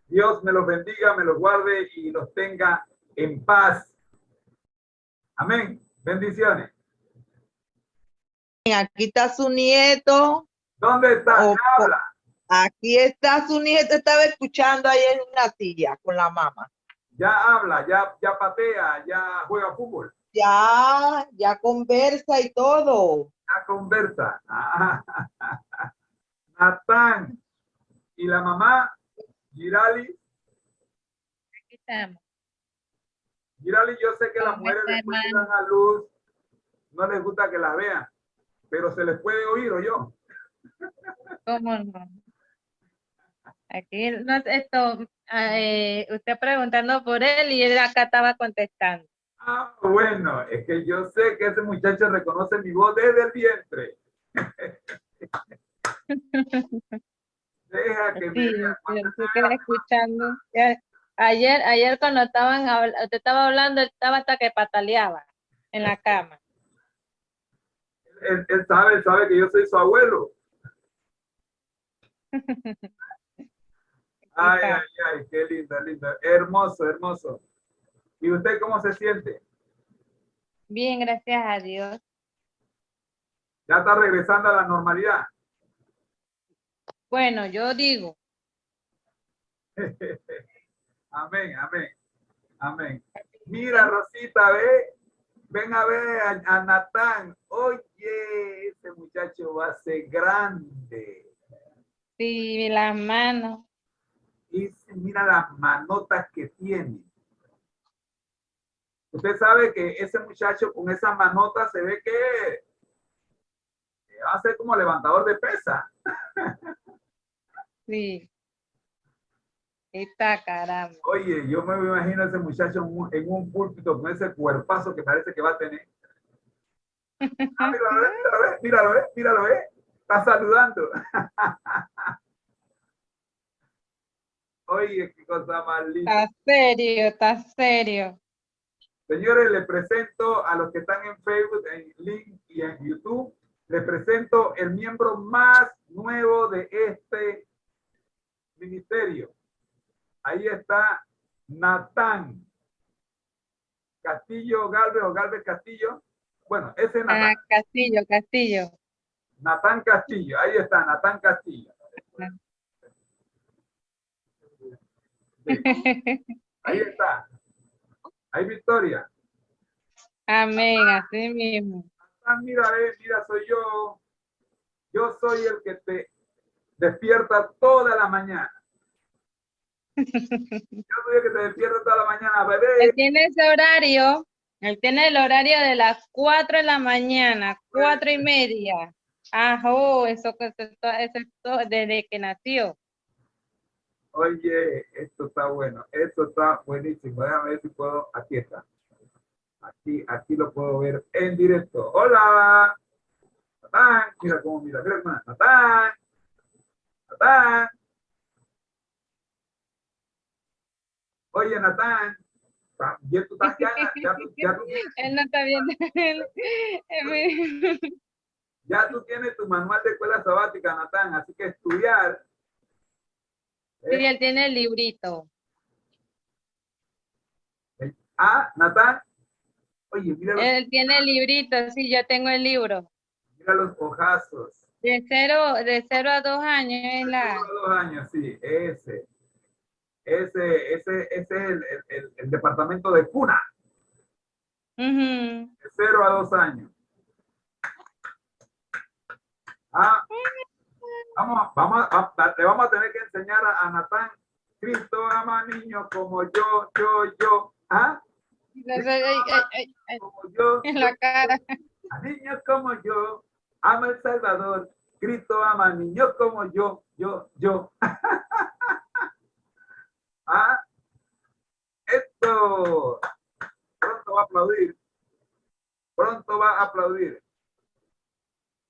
Speaker 1: Dios me los bendiga, me los guarde y los tenga en paz. Amén. Bendiciones.
Speaker 4: Aquí está su nieto.
Speaker 1: ¿Dónde está?
Speaker 4: Oh,
Speaker 1: ¿Qué habla?
Speaker 4: Aquí está su nieto. Estaba escuchando ahí en una silla con la mamá.
Speaker 1: Ya habla, ya patea, ya juega fútbol,
Speaker 4: Ya conversa y todo.
Speaker 1: ya conversa. Natán y la mamá, Girali.
Speaker 7: Aquí estamos.
Speaker 1: Girali, yo sé que las
Speaker 7: ¿Cómo
Speaker 1: mujeres
Speaker 7: está,
Speaker 1: después que
Speaker 7: hermano?
Speaker 1: dan a luz no les gusta que las vean, pero se les puede oír, ¿o yo?
Speaker 7: ¿Cómo no? Aquí no, usted preguntando por él y él acá estaba contestando.
Speaker 1: Ah, bueno, es que yo sé que ese muchacho reconoce mi voz desde el vientre. Deja que me
Speaker 7: Sí,
Speaker 1: vea. Cuando
Speaker 7: usted queda escuchando. Ayer cuando usted estaba hablando, él estaba hasta que pataleaba en la cama.
Speaker 1: él sabe que yo soy su abuelo. Ay, ay, ay, qué lindo, lindo. Hermoso, hermoso. ¿Y usted cómo se siente?
Speaker 7: Bien, gracias a Dios.
Speaker 1: ¿Ya está regresando a la normalidad?
Speaker 7: Bueno, yo digo,
Speaker 1: Amén, amén, amén. Mira, Rosita, ve, ven a ver a Natán. Oye, ese muchacho va a ser grande.
Speaker 7: sí, las manos.
Speaker 1: Y mira las manotas que tiene. Usted sabe que ese muchacho con esas manotas se ve que va a ser como levantador de pesa.
Speaker 7: Sí. Está caramba.
Speaker 1: Oye, yo me imagino a ese muchacho en un púlpito con ese cuerpazo que parece que va a tener. Ah, míralo, está saludando. Oye, qué cosa más linda.
Speaker 7: Está serio, está serio.
Speaker 1: Señores, les presento a los que están en Facebook, en Link y en YouTube. Les presento el miembro más nuevo de este ministerio. Ahí está Natán Castillo Galvez o Galvez Castillo. Bueno, ese es Natán.
Speaker 7: Castillo.
Speaker 1: Natán Castillo. Ahí está, Natán Castillo. Sí, ahí está. Ahí Victoria.
Speaker 7: Amén, así mismo.
Speaker 1: Ah, mira, soy yo. Yo soy el que te despierta toda la mañana. Yo soy el que te despierta toda la mañana,
Speaker 7: Él
Speaker 1: bebé.
Speaker 7: tiene ese horario, él tiene el horario de las 4 de la mañana, 4:30. Ajo, eso desde que nació.
Speaker 1: Oye, esto está bueno. Esto está buenísimo. Déjame ver si puedo. Aquí está. Aquí lo puedo ver en directo. Hola. Natán. Mira cómo mira. Mira cómo. Natán. Natán. Oye, Natán. Ya tú estás
Speaker 7: Él no está viendo.
Speaker 1: ya tú tienes tu manual de escuela sabática, Natán. Así que estudiar.
Speaker 7: Sí, él tiene el librito.
Speaker 1: Ah, Natán. Oye, mira
Speaker 7: Él tiene el librito, sí, yo tengo el libro.
Speaker 1: los ojazos.
Speaker 7: De 0 a 2 años es la...
Speaker 1: 2 años, sí, ese es el departamento de cuna,
Speaker 7: Ujú.
Speaker 1: de 0 a 2 años. Ah, le vamos a tener que enseñar a Natán. Cristo ama a niños como yo. ¿Ah? Como yo.
Speaker 7: En la cara.
Speaker 1: A niños como yo, ama el Salvador. Cristo ama a niños como yo. ¿Ah? Esto. Pronto va a aplaudir. Pronto va a aplaudir.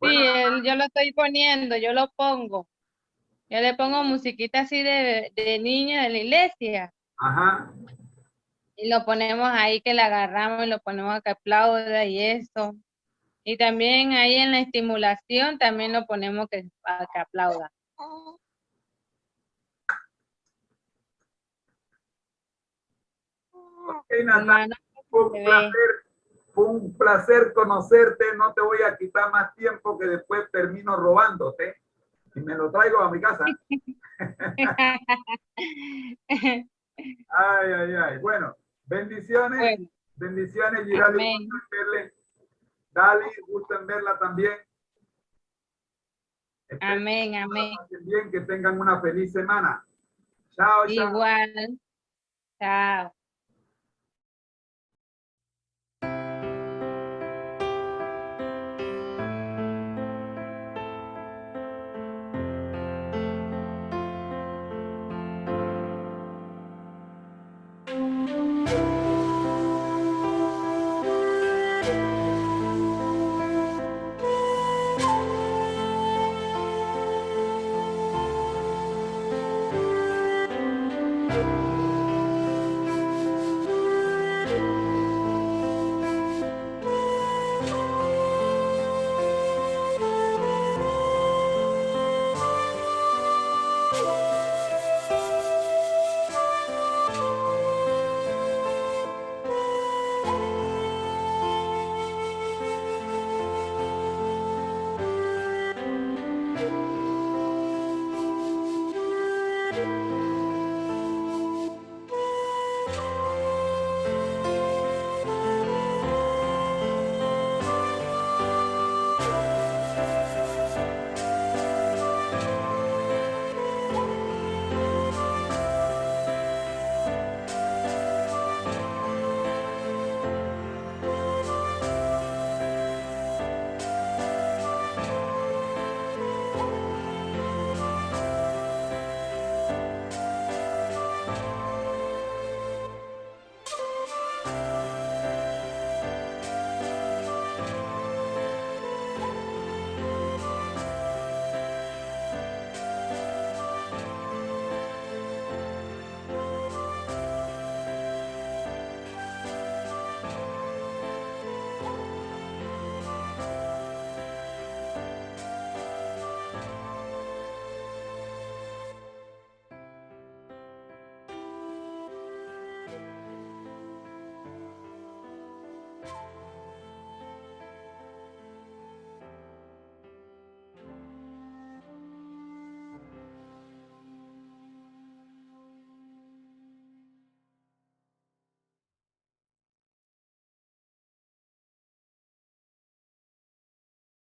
Speaker 7: Sí, yo lo estoy poniendo, yo lo pongo. Yo le pongo musiquita así de niño de la iglesia.
Speaker 1: Ajá.
Speaker 7: Y lo ponemos ahí que le agarramos y lo ponemos a que aplauda y eso. Y también ahí en la estimulación también lo ponemos a que aplauda.
Speaker 1: Ok, Natalia,
Speaker 7: Hermano,
Speaker 1: fue un placer conocerte. No te voy a quitar más tiempo que después termino robándote y me lo traigo a mi casa. Ay, ay, ay. Bueno, bendiciones.
Speaker 7: Bueno,
Speaker 1: Bendiciones, Girali.
Speaker 7: amén.
Speaker 1: Gusto en verle. Dali, gusto en verla también. Espero
Speaker 7: Amén,
Speaker 1: que
Speaker 7: amén.
Speaker 1: la pasen bien, que tengan una feliz semana. Chao, chao.
Speaker 7: Igual. Chao.